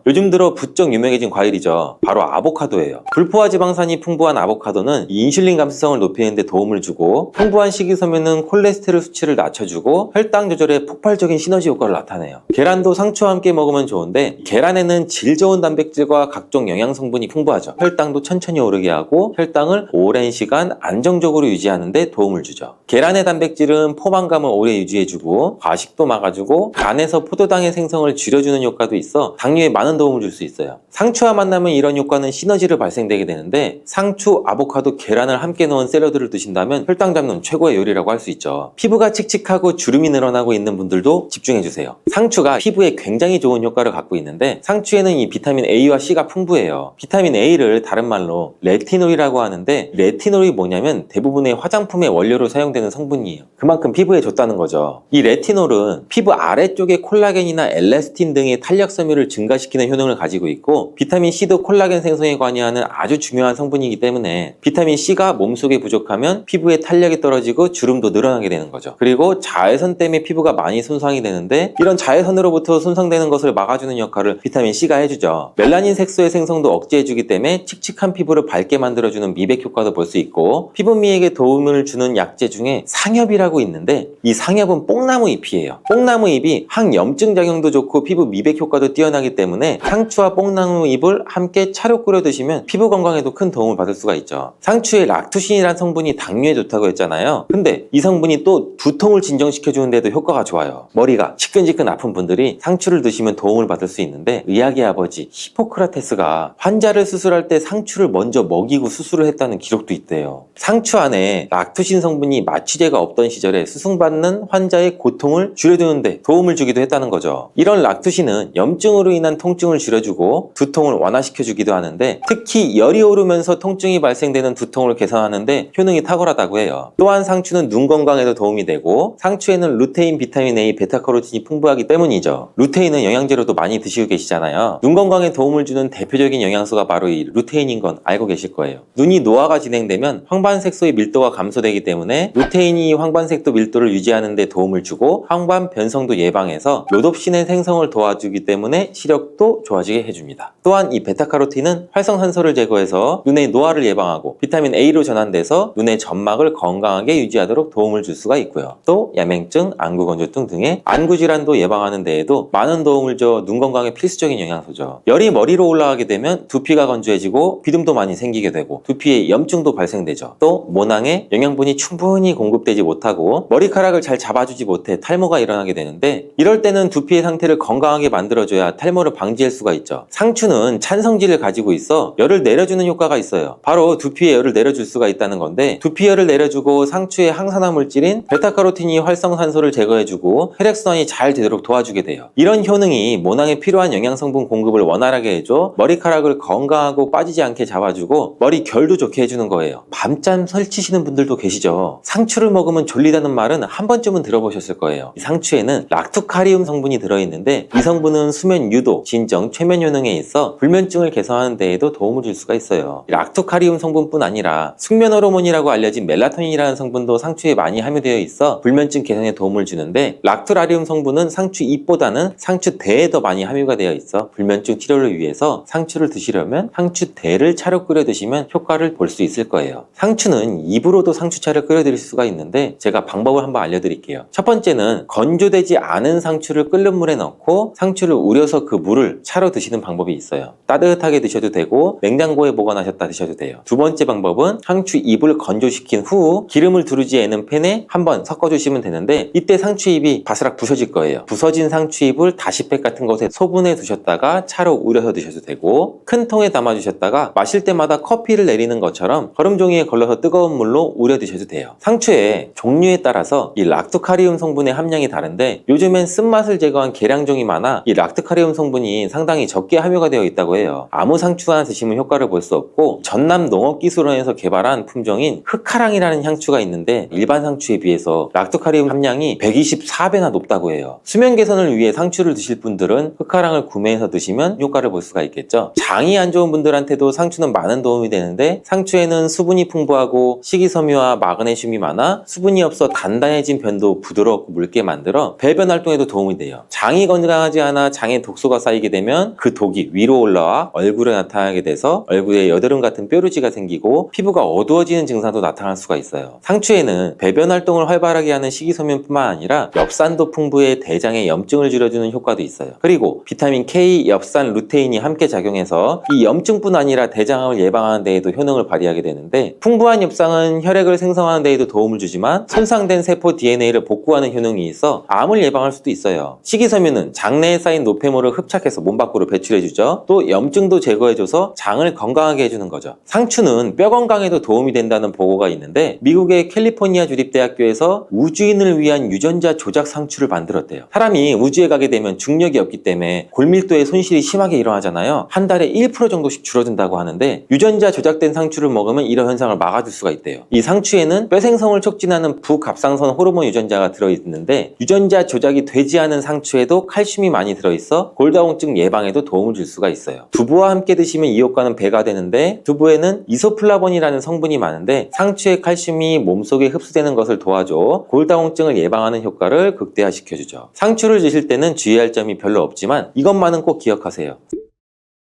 요즘 들어 부쩍 유명해진 과일이죠. 바로 아보카도예요. 불포화 지방산이 풍부한 아보카도는 인슐린 감수성을 높이는 데 도움을 주고, 풍부한 식이섬유는 콜레스테롤 수치를 낮춰주고 혈당 조절에 폭발적인 시너지 효과를 나타내요. 계란도 상추와 함께 먹으면 좋은데, 계란에는 질 좋은 단백질과 각종 영양 성분이 풍부하죠. 혈당도 천천히 오르게 하고 혈당을 오랜 시간 안정적으로 유지하는 데 도움을 주죠. 계란의 단백질은 포만감을 오래 유지해주고 과식도 막아주고 간에서 포도당의 생성을 줄여주는 효과도 있어 당뇨에 많은 도움을 줄 수 있어요. 상추와 만나면 이런 효과는 시너지를 발생되게 되는데, 상추, 아보카도, 계란을 함께 넣은 샐러드를 드신다면 혈당 잡는 최고의 요리라고 할 수 있죠. 피부가 칙칙하고 주름이 늘어나고 있는 분들도 집중해주세요. 상추가 피부에 굉장히 좋은 효과를 갖고 있는데, 상추에는 이 비타민 A와 C가 풍부해요. 비타민 A를 다른 말로 레티놀이라고 하는데, 레티놀이 뭐냐면 대부분의 화장품의 원료로 사용되는 성분이에요. 그만큼 피부에 좋다는 거죠. 이 레티놀은 피부 아래쪽의 콜라겐이나 엘라스틴 등의 탄력 섬유를 증가시키는 효능을 가지고 있고, 비타민 C도 콜라겐 생성에 관여하는 아주 중요한 성분이기 때문에 비타민 C가 몸속에 부족하면 피부의 탄력이 떨어지고 주름도 늘어나게 되는 거죠. 그리고 자외선 때문에 피부가 많이 손상이 되는데, 이런 자외선으로부터 손상되는 것을 막아주는 역할을 비타민 C가 해주죠. 멜라닌 색소의 생성도 억제해주기 때문에 칙칙한 피부를 밝게 만들어주는 미백 효과도 볼 수 있고, 피부 미백에 도움을 주는 약재 중에 상엽이라고 있는데, 이 상엽은 뽕나무 잎이에요. 뽕나무 잎이 항염증 작용도 좋고 피부 미백 효과도 뛰어나기 때문에 상추와 뽕나무 잎을 함께 차로 끓여 드시면 피부 건강에도 큰 도움을 받을 수가 있죠. 상추에 락투신이라는 성분이 당뇨에 좋다고 했잖아요. 근데 이 성분이 또 두통을 진정시켜주는 데도 효과가 좋아요. 머리가 지끈지끈 아픈 분들이 상추를 드시면 도움을 받을 수 있는데, 의학의 아버지 히포크라테스가 환자를 수술할 때 상추를 먼저 먹이고 수술을 했다는 기록도 있대요. 상추 안에 락투신 성분이 마취제가 없던 시절에 수술받는 환자의 고통을 줄여주는데 도움을 주기도 했다는 거죠. 이런 락투신은 염증으로 인한 통증을 줄여주고 두통을 완화시켜주기도 하는데, 특히 열이 오르면서 통증이 발생되는 두통을 개선하는데 효능이 탁월하다고 해요. 또한 상추는 눈 건강에도 도움이 되고, 상추에는 루테인, 비타민 A, 베타카로틴이 풍부하기 때문이죠. 루테인은 영양제로도 많이 드시고 계시잖아요. 눈 건강에 도움을 주는 대표적인 영양소가 바로 이 루테인인 건 알고 계실 거예요. 눈이 노화가 진행되면 황반색소의 밀도가 감소되기 때문에 루테인이 황반색소 밀도를 유지하는 데 도움을 주고 황반 변성도 예방해서 로놉신의 생성을 도와주기 때문에 시력도 좋아지게 해줍니다. 또한 이 베타카로틴은 활성산소를 제거해서 눈의 노화를 예방하고 비타민 A로 전환돼서 눈의 점막을 건강하게 유지하도록 도움을 줄 수가 있고요. 또 야맹증, 안구건조증 등의 안구질환도 예방하는 데에도 많은 도움을 줘 눈 건강에 필수적인 영양소죠. 열이 머리로 올라가게 되면 두피가 건조해지고 비듬도 많이 생기게 되고 두피에 염증도 발생되죠. 또 모낭에 영양분이 충분히 공급되지 못하고 머리카락을 잘 잡아주지 못해 탈모가 일어나게 되는데, 이럴 때는 두피의 상태를 건강하게 만들어줘야 탈모를 방지할 수가 있죠. 상추는 찬성질을 가지고 있어 열을 내려주는 효과가 있어요. 바로 두피에 열을 내려줄 수가 있다는 건데, 두피 열을 내려주고 상추의 항산화 물질인 베타카로틴이 활성산소를 제거해주고 혈액순환이 잘 되도록 도와주게 돼요. 이런 효능이 모낭에 필요한 영양성분 공급을 원활하게 해줘 머리카락을 건강하고 빠지지 않게 잡아주고 머리 결도 좋게 해주는 거예요. 밤잠 설치시는 분들도 계시죠. 상추를 먹으면 졸리다는 말은 한 번쯤은 들어보셨을 거예요. 이 상추에는 락투카리움 성분이 들어있는데, 이 성분은 수면 유도, 진정, 최면 효능에 있어 불면증을 개선하는 데에도 도움을 줄 수가 있어요. 락투카리움 성분뿐 아니라 숙면 호르몬이라고 알려진 멜라토닌이라는 성분도 상추에 많이 함유되어 있어 불면증 개선에 도움을 주는데, 락투라리움 성분은 상추 잎보다는 상추 대에 더 많이 함유가 되어 있어 불면증 치료를 위해서 상추를 드시려면 상추 대를 차로 끓여 드시면 효과를 볼 수 있을 거예요. 상추는 입으로도 상추차를 끓여 드릴 수가 있는데, 제가 방법을 한번 알려드릴게요. 첫 번째는 건조되지 않은 상추를 끓는 물에 넣고 상추를 우려서 그 물을 차로 드시는 방법이 있어요. 따뜻하게 드셔도 되고 냉장고에 보관하셨다 드셔도 돼요. 두 번째 방법은 상추 잎을 건조시킨 후 기름을 두르지 않은 팬에 한번 섞어주시면 되는데, 이때 상추잎이 바스락 부서질 거예요. 부서진 상추잎을 다시팩 같은 곳에 소분해 두셨다가 차로 우려서 드셔도 되고, 큰 통에 담아 주셨다가 마실 때마다 커피를 내리는 것처럼 거름종이에 걸러서 뜨거운 물로 우려 드셔도 돼요. 상추의 종류에 따라서 이 락투카리움 성분의 함량이 다른데, 요즘엔 쓴맛을 제거한 계량종이 많아 이 락투카리움 성분이 상당히 적게 함유가 되어 있다고 해요. 아무 상추 하나 드시면 효과를 볼 수 없고, 전남 농업기술원에서 개발한 품종인 흑카랑이라는 향추가 있는데, 일반 상추에 비해서 락투카리움 함량이 124배나 높다고 해요. 수면 개선을 위해 상추를 드실 분들은 흑카랑을 구매해서 드시면 효과를 볼 수가 있겠죠. 장이 안 좋은 분들한테도 상추는 많은 도움이 되는데, 상추에는 수분이 풍부하고 식이섬유와 마그네슘이 많아 수분이 없어 단단해진 변도 부드럽고 묽게 만들어 배변 활동에도 도움이 돼요. 장이 건강하지 않아 장에 독소가 쌓이게 되면 그 독이 위로 올라와 얼굴에 나타나게 돼서 얼굴에 여드름 같은 뾰루지가 생기고 피부가 어두워지는 증상도 나타날 수가 있어요. 상추에는 배변 활동을 활발하게 하는 식이섬유뿐만 아니라 엽산도 풍부의 대장의 염증을 줄여주는 효과도 있어요. 그리고 비타민 K, 엽산, 루테인이 함께 작용해서 이 염증뿐 아니라 대장암을 예방하는 데에도 효능을 발휘하게 되는데, 풍부한 엽산은 혈액을 생성하는 데에도 도움을 주지만 손상된 세포 DNA를 복구하는 효능이 있어 암을 예방할 수도 있어요. 식이섬유는 장내에 쌓인 노폐물을 흡착해서 몸 밖으로 배출해주죠. 또 염증도 제거해줘서 장을 건강하게 해주는 거죠. 상추는 뼈 건강에도 도움이 된다는 보고가 있는데, 미국의 캘리포니아 주립대학교에서 우주인을 위한 유전자 조작 상추를 만들었대요. 사람이 우주에 가게 되면 중력이 없기 때문에 골밀도의 손실이 심하게 일어나잖아요. 한 달에 1% 정도씩 줄어든다고 하는데, 유전자 조작된 상추를 먹으면 이런 현상을 막아줄 수가 있대요. 이 상추에는 뼈 생성을 촉진하는 부갑상선 호르몬 유전자가 들어있는데, 유전자 조작이 되지 않은 상추에도 칼슘이 많이 들어있어 골다공증 예방에도 도움을 줄 수가 있어요. 두부와 함께 드시면 이 효과는 배가 되는데, 두부에는 이소플라본이라는 성분이 많은데 상추의 칼슘이 몸속에 흡수되는 것을 도와줘 골다공증을 예방하는 효과를 극대화시켜주죠. 상추를 드실 때는 주의할 점이 별로 없지만 이것만은 꼭 기억하세요.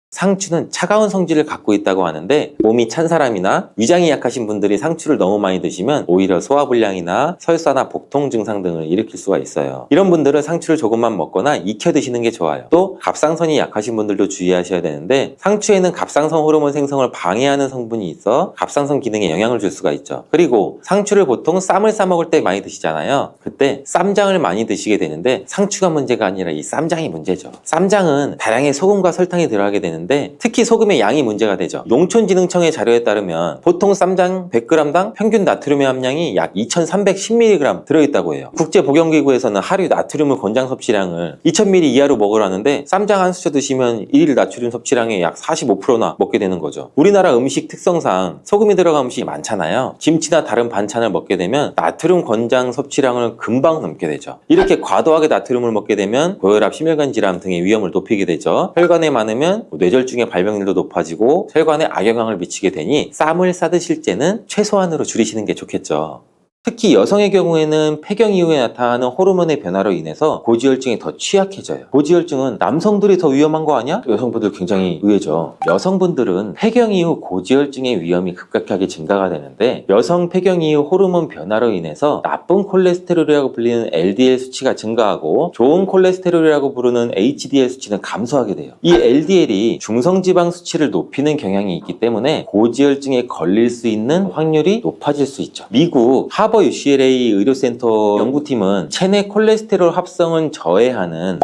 상추는 차가운 성질을 갖고 있다고 하는데, 몸이 찬 사람이나 위장이 약하신 분들이 상추를 너무 많이 드시면 오히려 소화불량이나 설사나 복통 증상 등을 일으킬 수가 있어요. 이런 분들은 상추를 조금만 먹거나 익혀 드시는 게 좋아요. 또 갑상선이 약하신 분들도 주의하셔야 되는데, 상추에는 갑상선 호르몬 생성을 방해하는 성분이 있어 갑상선 기능에 영향을 줄 수가 있죠. 그리고 상추를 보통 쌈을 싸 먹을 때 많이 드시잖아요. 그때 쌈장을 많이 드시게 되는데, 상추가 문제가 아니라 이 쌈장이 문제죠. 쌈장은 다량의 소금과 설탕이 들어가게 되는데, 특히 소금의 양이 문제가 되죠. 농촌진흥청의 자료에 따르면 보통 쌈장 100g당 평균 나트륨의 함량이 약 2310mg 들어있다고 해요. 국제보건기구에서는 하루 나트륨 권장 섭취량을 2000ml 이하로 먹으라는데, 쌈장 한 수저 드시면 1일 나트륨 섭취량의 약 45%나 먹게 되는 거죠. 우리나라 음식 특성상 소금이 들어간 음식이 많잖아요. 김치나 다른 반찬을 먹게 되면 나트륨 권장 섭취량을 금방 넘게 되죠. 이렇게 과도하게 나트륨을 먹게 되면 고혈압, 심혈관 질환 등의 위험을 높이게 되죠. 혈관에 많으면 뇌졸중의 발병률도 높아지고 혈관에 악영향을 미치게 되니 쌈을 싸 드실 때는 최소한으로 줄이시는 게 좋겠죠. 특히 여성의 경우에는 폐경 이후에 나타나는 호르몬의 변화로 인해서 고지혈증이 더 취약해져요. 고지혈증은 남성들이 더 위험한 거 아니야? 여성분들 굉장히 의외죠. 여성분들은 폐경 이후 고지혈증의 위험이 급격하게 증가가 되는데, 여성 폐경 이후 호르몬 변화로 인해서 나쁜 콜레스테롤이라고 불리는 LDL 수치가 증가하고 좋은 콜레스테롤이라고 부르는 HDL 수치는 감소하게 돼요. 이 LDL이 중성지방 수치를 높이는 경향이 있기 때문에 고지혈증에 걸릴 수 있는 확률이 높아질 수 있죠. 미국 하버 UCLA 의료센터 연구팀은 체내 콜레스테롤 합성은 저해하는,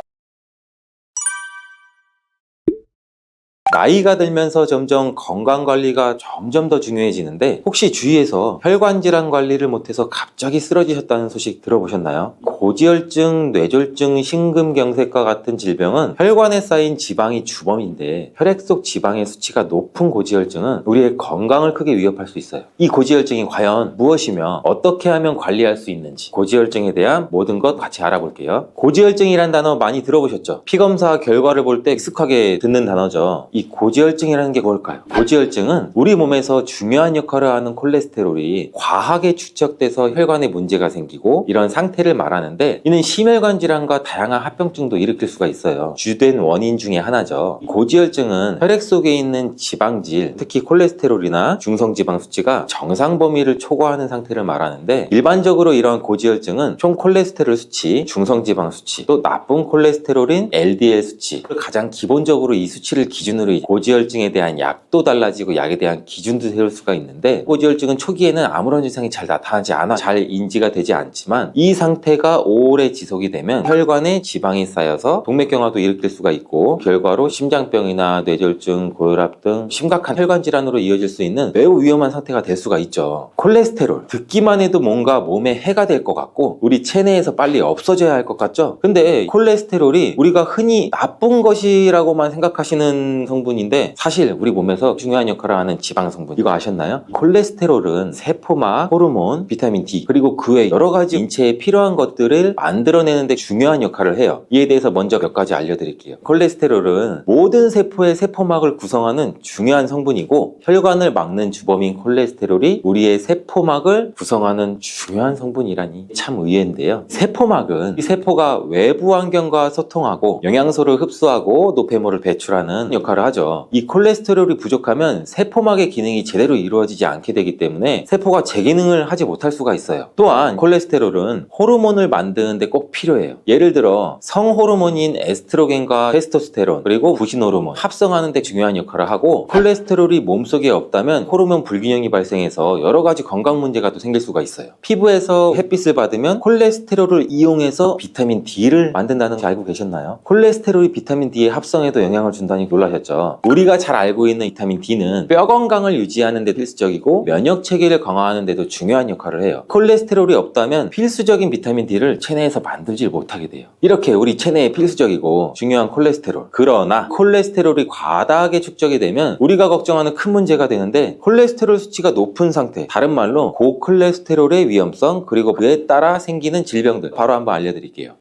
나이가 들면서 점점 건강관리가 점점 더 중요해지는데, 혹시 주위에서 혈관질환 관리를 못해서 갑자기 쓰러지셨다는 소식 들어보셨나요? 고지혈증, 뇌졸중, 심근경색과 같은 질병은 혈관에 쌓인 지방이 주범인데, 혈액 속 지방의 수치가 높은 고지혈증은 우리의 건강을 크게 위협할 수 있어요. 이 고지혈증이 과연 무엇이며 어떻게 하면 관리할 수 있는지, 고지혈증에 대한 모든 것 같이 알아볼게요. 고지혈증이란 단어 많이 들어보셨죠? 피검사 결과를 볼 때 익숙하게 듣는 단어죠. 이 고지혈증이라는 게 뭘까요? 고지혈증은 우리 몸에서 중요한 역할을 하는 콜레스테롤이 과하게 축적돼서 혈관에 문제가 생기고 이런 상태를 말하는데, 이는 심혈관 질환과 다양한 합병증도 일으킬 수가 있어요. 주된 원인 중에 하나죠. 고지혈증은 혈액 속에 있는 지방질, 특히 콜레스테롤이나 중성지방 수치가 정상 범위를 초과하는 상태를 말하는데, 일반적으로 이러한 고지혈증은 총 콜레스테롤 수치, 중성지방 수치, 또 나쁜 콜레스테롤인 LDL 수치, 가장 기본적으로 이 수치를 기준으로 고지혈증에 대한 약도 달라지고 약에 대한 기준도 세울 수가 있는데, 고지혈증은 초기에는 아무런 증상이 잘 나타나지 않아 잘 인지가 되지 않지만, 이 상태가 오래 지속이 되면 혈관에 지방이 쌓여서 동맥경화도 일으킬 수가 있고, 결과로 심장병이나 뇌졸중, 고혈압 등 심각한 혈관 질환으로 이어질 수 있는 매우 위험한 상태가 될 수가 있죠. 콜레스테롤, 듣기만 해도 뭔가 몸에 해가 될 것 같고 우리 체내에서 빨리 없어져야 할 것 같죠? 근데 콜레스테롤이 우리가 흔히 나쁜 것이라고만 생각하시는 성분인데 사실 우리 몸에서 중요한 역할을 하는 지방 성분, 이거 아셨나요? 콜레스테롤은 세포막, 호르몬, 비타민 D, 그리고 그 외 여러 가지 인체에 필요한 것들을 만들어내는데 중요한 역할을 해요. 이에 대해서 먼저 몇 가지 알려드릴게요. 콜레스테롤은 모든 세포의 세포막을 구성하는 중요한 성분이고, 혈관을 막는 주범인 콜레스테롤이 우리의 세포막을 구성하는 중요한 성분이라니 참 의외인데요. 세포막은 이 세포가 외부 환경과 소통하고 영양소를 흡수하고 노폐물을 배출하는 역할을 하죠. 이 콜레스테롤이 부족하면 세포막의 기능이 제대로 이루어지지 않게 되기 때문에 세포가 제 기능을 하지 못할 수가 있어요. 또한 콜레스테롤은 호르몬을 만드는데 꼭 필요해요. 예를 들어 성호르몬인 에스트로겐과 테스토스테론, 그리고 부신호르몬 합성하는 데 중요한 역할을 하고, 콜레스테롤이 몸속에 없다면 호르몬 불균형이 발생해서 여러 가지 건강 문제가 또 생길 수가 있어요. 피부에서 햇빛을 받으면 콜레스테롤을 이용해서 비타민 D를 만든다는 거 알고 계셨나요? 콜레스테롤이 비타민 D의 합성에도 영향을 준다니 놀라셨죠? 우리가 잘 알고 있는 비타민 D는 뼈 건강을 유지하는 데 필수적이고 면역 체계를 강화하는 데도 중요한 역할을 해요. 콜레스테롤이 없다면 필수적인 비타민 D를 체내에서 만들지 못하게 돼요. 이렇게 우리 체내에 필수적이고 중요한 콜레스테롤, 그러나 콜레스테롤이 과다하게 축적이 되면 우리가 걱정하는 큰 문제가 되는데, 콜레스테롤 수치가 높은 상태, 다른 말로 고콜레스테롤의 위험성, 그리고 그에 따라 생기는 질병들 바로 한번 알려드릴게요.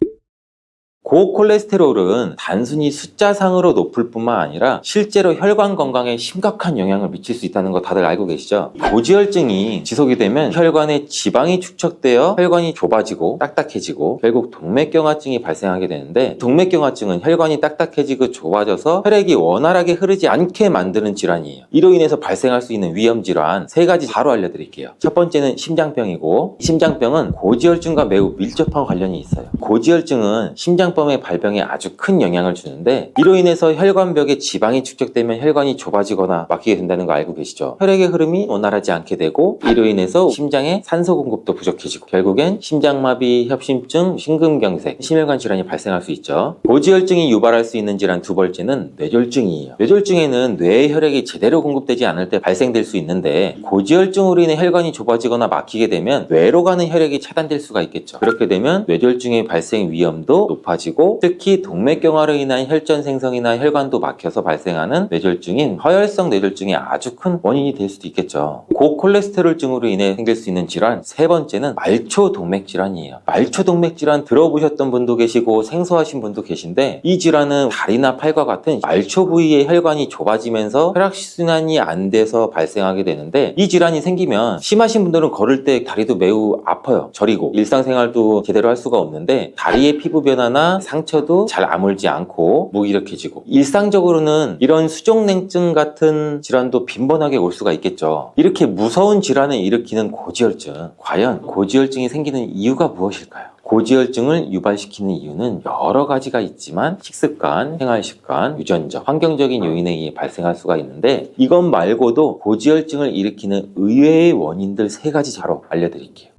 고콜레스테롤은 단순히 숫자상으로 높을 뿐만 아니라 실제로 혈관 건강에 심각한 영향을 미칠 수 있다는 거 다들 알고 계시죠? 고지혈증이 지속이 되면 혈관에 지방이 축적되어 혈관이 좁아지고 딱딱해지고 결국 동맥경화증이 발생하게 되는데, 동맥경화증은 혈관이 딱딱해지고 좁아져서 혈액이 원활하게 흐르지 않게 만드는 질환이에요. 이로 인해서 발생할 수 있는 위험질환 3가지 바로 알려드릴게요. 첫 번째는 심장병이고, 심장병은 고지혈증과 매우 밀접한 관련이 있어요. 고지혈증은 심장병의 발병에 아주 큰 영향을 주는데, 이로 인해서 혈관벽에 지방이 축적되면 혈관이 좁아지거나 막히게 된다는 거 알고 계시죠? 혈액의 흐름이 원활하지 않게 되고, 이로 인해서 심장에 산소 공급도 부족해지고 결국엔 심장마비, 협심증, 심근경색, 심혈관 질환이 발생할 수 있죠. 고지혈증이 유발할 수 있는 질환 두 번째는 뇌졸중이에요. 뇌졸중에는 뇌의 혈액이 제대로 공급되지 않을 때 발생될 수 있는데, 고지혈증으로 인해 혈관이 좁아지거나 막히게 되면 뇌로 가는 혈액이 차단될 수가 있겠죠. 그렇게 되면 뇌졸중의 발생 위험도 높아지고, 특히 동맥경화로 인한 혈전 생성이나 혈관도 막혀서 발생하는 뇌졸중인 허혈성 뇌졸중의 아주 큰 원인이 될 수도 있겠죠. 고콜레스테롤증으로 인해 생길 수 있는 질환 세 번째는 말초동맥질환이에요. 말초동맥질환 들어보셨던 분도 계시고 생소하신 분도 계신데, 이 질환은 다리나 팔과 같은 말초 부위의 혈관이 좁아지면서 혈액순환이 안 돼서 발생하게 되는데, 이 질환이 생기면 심하신 분들은 걸을 때 다리도 매우 아파요. 저리고 일상생활도 제대로 할 수가 없는데, 다리의 피부 변화나 상처도 잘 아물지 않고 무기력해지고, 일상적으로는 이런 수족냉증 같은 질환도 빈번하게 올 수가 있겠죠. 이렇게 무서운 질환을 일으키는 고지혈증, 과연 고지혈증이 생기는 이유가 무엇일까요? 고지혈증을 유발시키는 이유는 여러 가지가 있지만 식습관, 생활습관, 유전적, 환경적인 요인에 의해 발생할 수가 있는데, 이것 말고도 고지혈증을 일으키는 의외의 원인들 3가지 바로 알려드릴게요.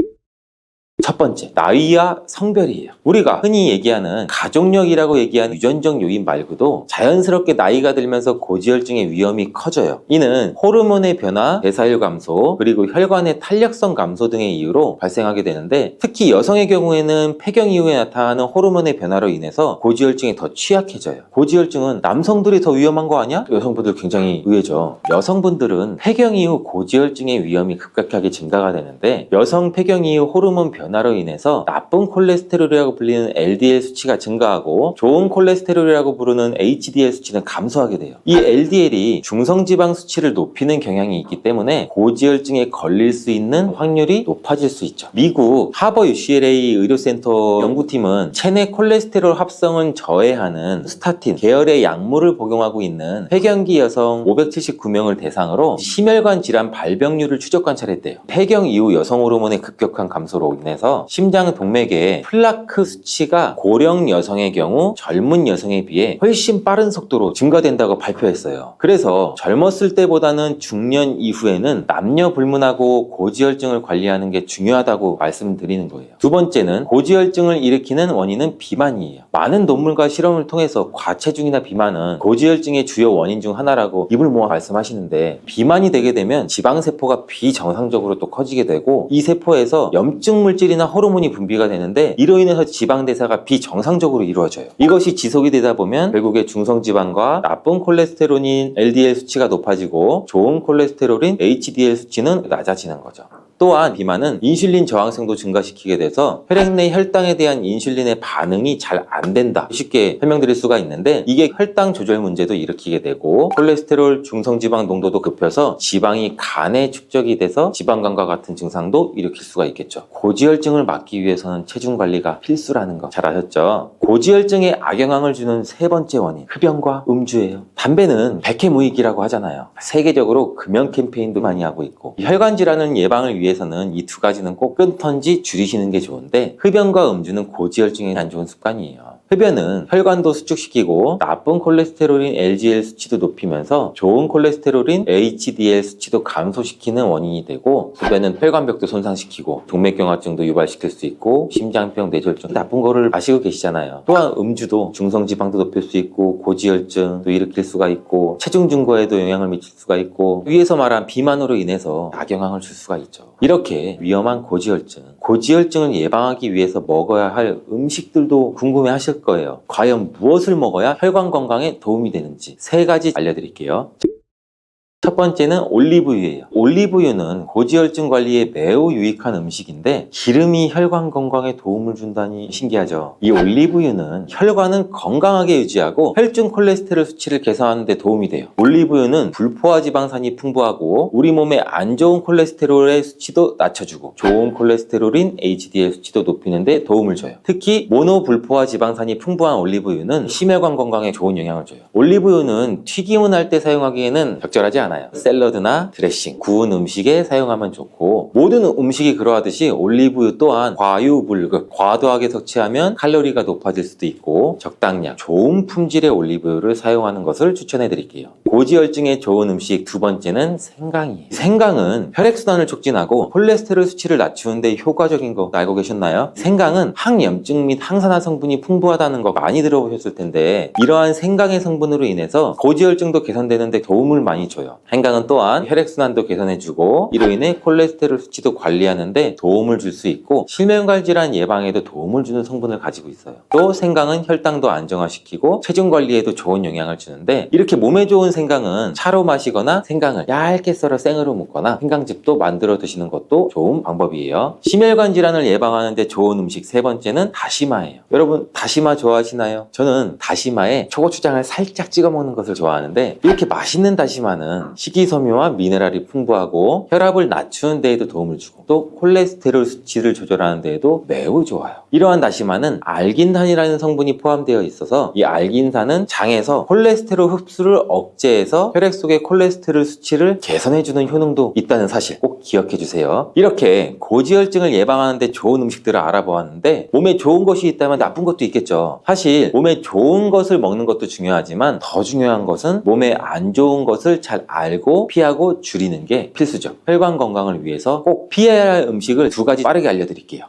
첫 번째, 나이와 성별이에요. 우리가 흔히 얘기하는 가족력이라고 얘기하는 유전적 요인 말고도 자연스럽게 나이가 들면서 고지혈증의 위험이 커져요. 이는 호르몬의 변화, 대사율 감소, 그리고 혈관의 탄력성 감소 등의 이유로 발생하게 되는데, 특히 여성의 경우에는 폐경 이후에 나타나는 호르몬의 변화로 인해서 고지혈증이 더 취약해져요. 고지혈증은 남성들이 더 위험한 거 아니야? 여성분들 굉장히 의외죠. 여성분들은 폐경 이후 고지혈증의 위험이 급격하게 증가가 되는데, 여성 폐경 이후 호르몬 변화로 인해서 나쁜 콜레스테롤이라고 불리는 LDL 수치가 증가하고 좋은 콜레스테롤이라고 부르는 HDL 수치는 감소하게 돼요. 이 LDL이 중성지방 수치를 높이는 경향이 있기 때문에 고지혈증에 걸릴 수 있는 확률이 높아질 수 있죠. 미국 하버 UCLA 의료센터 연구팀은 체내 콜레스테롤 합성은 저해하는 스타틴 계열의 약물을 복용하고 있는 폐경기 여성 579명을 대상으로 심혈관 질환 발병률을 추적 관찰했대요. 폐경 이후 여성 호르몬의 급격한 감소로 인해서 심장 동맥의 플라크 수치가 고령 여성의 경우 젊은 여성에 비해 훨씬 빠른 속도로 증가된다고 발표했어요. 그래서 젊었을 때보다는 중년 이후에는 남녀 불문하고 고지혈증을 관리하는 게 중요하다고 말씀드리는 거예요. 두 번째는 고지혈증을 일으키는 원인은 비만이에요. 많은 논문과 실험을 통해서 과체중이나 비만은 고지혈증의 주요 원인 중 하나라고 입을 모아 말씀하시는데, 비만이 되게 되면 지방세포가 비정상적으로 또 커지게 되고, 이 세포에서 염증 물질이 인슐린이나 호르몬이 분비가 되는데 이로 인해서 지방 대사가 비정상적으로 이루어져요. 이것이 지속이 되다 보면 결국에 중성지방과 나쁜 콜레스테롤인 LDL 수치가 높아지고 좋은 콜레스테롤인 HDL 수치는 낮아지는 거죠. 또한 비만은 인슐린 저항성도 증가시키게 돼서 혈액 내 혈당에 대한 인슐린의 반응이 잘 안 된다. 쉽게 설명드릴 수가 있는데 이게 혈당 조절 문제도 일으키게 되고 콜레스테롤 중성지방 농도도 급혀서 지방이 간에 축적이 돼서 지방간과 같은 증상도 일으킬 수가 있겠죠. 고지혈증을 막기 위해서는 체중 관리가 필수라는 거 잘 아셨죠? 고지혈증에 악영향을 주는 세 번째 원인, 흡연과 음주예요. 담배는 백해무익이라고 하잖아요. 세계적으로 금연 캠페인도 많이 하고 있고 혈관 질환을 예방을 위해서는 이 두 가지는 꼭 끊던지 줄이시는 게 좋은데 흡연과 음주는 고지혈증에 안 좋은 습관이에요. 흡연은 혈관도 수축시키고 나쁜 콜레스테롤인 LDL 수치도 높이면서 좋은 콜레스테롤인 HDL 수치도 감소시키는 원인이 되고 흡연은 혈관벽도 손상시키고 동맥경화증도 유발시킬 수 있고 심장병, 뇌졸중 나쁜 거를 마시고 계시잖아요. 또한 음주도 중성지방도 높일 수 있고 고지혈증도 일으킬 수가 있고 체중 증가에도 영향을 미칠 수가 있고 위에서 말한 비만으로 인해서 악영향을 줄 수가 있죠. 이렇게 위험한 고지혈증을 예방하기 위해서 먹어야 할 음식들도 궁금해 하실 거예요. 과연 무엇을 먹어야 혈관 건강에 도움이 되는지 세 가지 알려드릴게요. 첫 번째는 올리브유예요. 올리브유는 고지혈증 관리에 매우 유익한 음식인데 기름이 혈관 건강에 도움을 준다니 신기하죠. 이 올리브유는 혈관을 건강하게 유지하고 혈중 콜레스테롤 수치를 개선하는 데 도움이 돼요. 올리브유는 불포화 지방산이 풍부하고 우리 몸에 안 좋은 콜레스테롤의 수치도 낮춰주고 좋은 콜레스테롤인 HDL 수치도 높이는 데 도움을 줘요. 특히 모노불포화 지방산이 풍부한 올리브유는 심혈관 건강에 좋은 영향을 줘요. 올리브유는 튀김을 할 때 사용하기에는 적절하지 않아요. 샐러드나 드레싱, 구운 음식에 사용하면 좋고 모든 음식이 그러하듯이 올리브유 또한 과유불급, 과도하게 섭취하면 칼로리가 높아질 수도 있고 적당량, 좋은 품질의 올리브유를 사용하는 것을 추천해 드릴게요. 고지혈증에 좋은 음식 두 번째는 생강이에요. 생강은 혈액순환을 촉진하고 콜레스테롤 수치를 낮추는 데 효과적인 거 알고 계셨나요? 생강은 항염증 및 항산화 성분이 풍부하다는 거 많이 들어보셨을 텐데 이러한 생강의 성분으로 인해서 고지혈증도 개선되는 데 도움을 많이 줘요. 생강은 또한 혈액순환도 개선해주고 이로 인해 콜레스테롤 수치도 관리하는데 도움을 줄 수 있고 심혈관 질환 예방에도 도움을 주는 성분을 가지고 있어요. 또 생강은 혈당도 안정화시키고 체중 관리에도 좋은 영향을 주는데 이렇게 몸에 좋은 생강은 차로 마시거나 생강을 얇게 썰어 생으로 먹거나 생강즙도 만들어 드시는 것도 좋은 방법이에요. 심혈관 질환을 예방하는 데 좋은 음식 세 번째는 다시마예요. 여러분 다시마 좋아하시나요? 저는 다시마에 초고추장을 살짝 찍어 먹는 것을 좋아하는데 이렇게 맛있는 다시마는 식이섬유와 미네랄이 풍부하고 혈압을 낮추는 데에도 도움을 주고 또 콜레스테롤 수치를 조절하는 데에도 매우 좋아요. 이러한 다시마는 알긴산이라는 성분이 포함되어 있어서 이 알긴산은 장에서 콜레스테롤 흡수를 억제해서 혈액 속의 콜레스테롤 수치를 개선해주는 효능도 있다는 사실 꼭 기억해 주세요. 이렇게 고지혈증을 예방하는 데 좋은 음식들을 알아보았는데 몸에 좋은 것이 있다면 나쁜 것도 있겠죠. 사실 몸에 좋은 것을 먹는 것도 중요하지만 더 중요한 것은 몸에 안 좋은 것을 잘 알고 피하고 줄이는 게 필수죠. 혈관 건강을 위해서 꼭 피해야 할 음식을 두 가지 빠르게 알려드릴게요.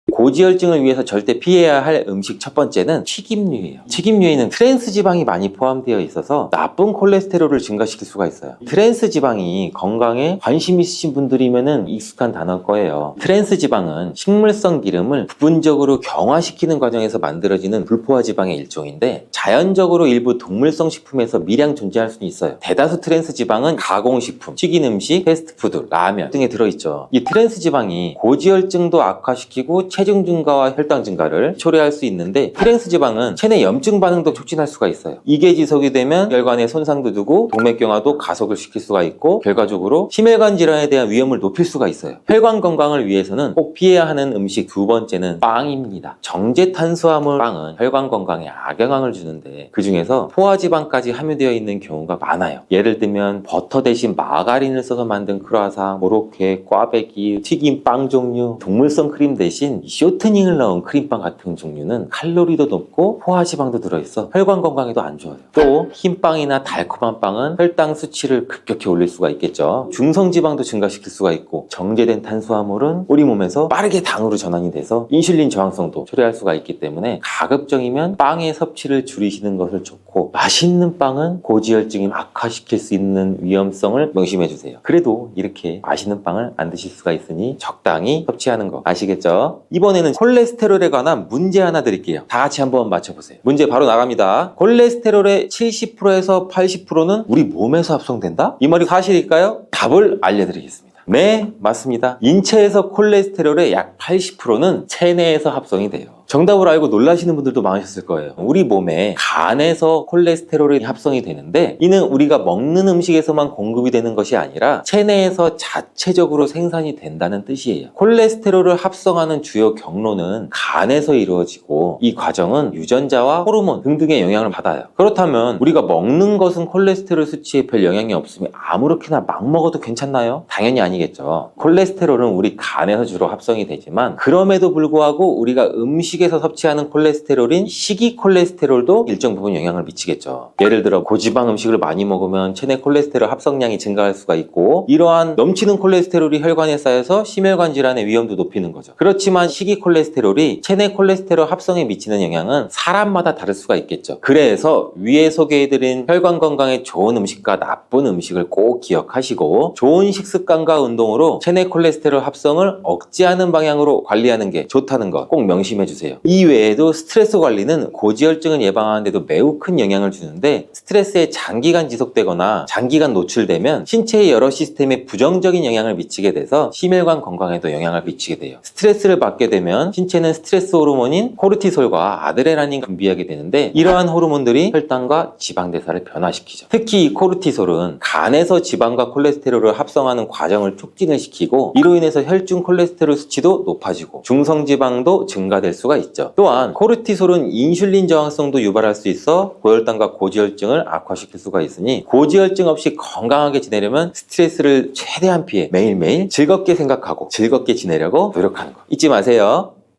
고지혈증을 위해서 절대 피해야 할 음식 첫 번째는 튀김류예요. 튀김류에는 트랜스 지방이 많이 포함되어 있어서 나쁜 콜레스테롤을 증가시킬 수가 있어요. 트랜스 지방이 건강에 관심 있으신 분들이면 익숙한 단어일 거예요. 트랜스 지방은 식물성 기름을 부분적으로 경화시키는 과정에서 만들어지는 불포화 지방의 일종인데 자연적으로 일부 동물성 식품에서 미량 존재할 수는 있어요. 대다수 트랜스 지방은 가공식품, 튀긴 음식, 패스트푸드, 라면 등에 들어있죠. 이 트랜스 지방이 고지혈증도 악화시키고 체중 증가와 혈당 증가를 초래할 수 있는데 트랜스 지방은 체내 염증 반응도 촉진할 수가 있어요. 이게 지속이 되면 혈관에 손상도 주고 동맥경화도 가속을 시킬 수가 있고 결과적으로 심혈관 질환에 대한 위험을 높일 수가 있어요. 혈관 건강을 위해서는 꼭 피해야 하는 음식 두 번째는 빵입니다. 정제 탄수화물 빵은 혈관 건강에 악영향을 주는데 그 중에서 포화지방까지 함유되어 있는 경우가 많아요. 예를 들면 버터 대신 마가린을 써서 만든 크루아상, 고로케, 꽈배기, 튀김 빵 종류, 동물성 크림 대신 쇼트닝을 넣은 크림빵 같은 종류는 칼로리도 높고 포화지방도 들어있어 혈관 건강에도 안 좋아요. 또 흰빵이나 달콤한 빵은 혈당 수치를 급격히 올릴 수가 있겠죠. 중성지방도 증가시킬 수가 있고 정제된 탄수화물은 우리 몸에서 빠르게 당으로 전환이 돼서 인슐린 저항성도 초래할 수가 있기 때문에 가급적이면 빵의 섭취를 줄이시는 것을 좋고 않고 맛있는 빵은 고지혈증을 악화시킬 수 있는 위험성을 명심해 주세요. 그래도 이렇게 맛있는 빵을 안 드실 수가 있으니 적당히 섭취하는 거 아시겠죠? 이번에는 콜레스테롤에 관한 문제 하나 드릴게요. 다 같이 한번 맞춰보세요. 문제 바로 나갑니다. 콜레스테롤의 70%에서 80%는 우리 몸에서 합성된다? 이 말이 사실일까요? 답을 알려드리겠습니다. 네, 맞습니다. 인체에서 콜레스테롤의 약 80%는 체내에서 합성이 돼요. 정답을 알고 놀라시는 분들도 많으셨을 거예요. 우리 몸에 간에서 콜레스테롤이 합성이 되는데 이는 우리가 먹는 음식에서만 공급이 되는 것이 아니라 체내에서 자체적으로 생산이 된다는 뜻이에요. 콜레스테롤을 합성하는 주요 경로는 간에서 이루어지고 이 과정은 유전자와 호르몬 등등의 영향을 받아요. 그렇다면 우리가 먹는 것은 콜레스테롤 수치에 별 영향이 없으면 아무렇게나 막 먹어도 괜찮나요? 당연히 아니겠죠. 콜레스테롤은 우리 간에서 주로 합성이 되지만 그럼에도 불구하고 우리가 음식에서 섭취하는 콜레스테롤인 식이콜레스테롤도 일정 부분 영향을 미치겠죠. 예를 들어 고지방 음식을 많이 먹으면 체내 콜레스테롤 합성량이 증가할 수가 있고 이러한 넘치는 콜레스테롤이 혈관에 쌓여서 심혈관 질환의 위험도 높이는 거죠. 그렇지만 식이콜레스테롤이 체내 콜레스테롤 합성에 미치는 영향은 사람마다 다를 수가 있겠죠. 그래서 위에 소개해드린 혈관 건강에 좋은 음식과 나쁜 음식을 꼭 기억하시고 좋은 식습관과 운동으로 체내 콜레스테롤 합성을 억제하는 방향으로 관리하는 게 좋다는 거 꼭 명심해 주세요. 이 외에도 스트레스 관리는 고지혈증을 예방하는 데도 매우 큰 영향을 주는데 스트레스에 장기간 지속되거나 장기간 노출되면 신체의 여러 시스템에 부정적인 영향을 미치게 돼서 심혈관 건강에도 영향을 미치게 돼요. 스트레스를 받게 되면 신체는 스트레스 호르몬인 코르티솔과 아드레날린을 분비하게 되는데 이러한 호르몬들이 혈당과 지방 대사를 변화시키죠. 특히 이 코르티솔은 간에서 지방과 콜레스테롤을 합성하는 과정을 촉진을 시키고 이로 인해서 혈중 콜레스테롤 수치도 높아지고 중성지방도 증가될 수가 있죠. 또한 코르티솔은 인슐린 저항성도 유발할 수 있어 고혈당과 고지혈증을 악화시킬 수가 있으니 고지혈증 없이 건강하게 지내려면 스트레스를 최대한 피해 매일매일 즐겁게 생각하고 즐겁게 지내려고 노력하는 거 잊지 마세요.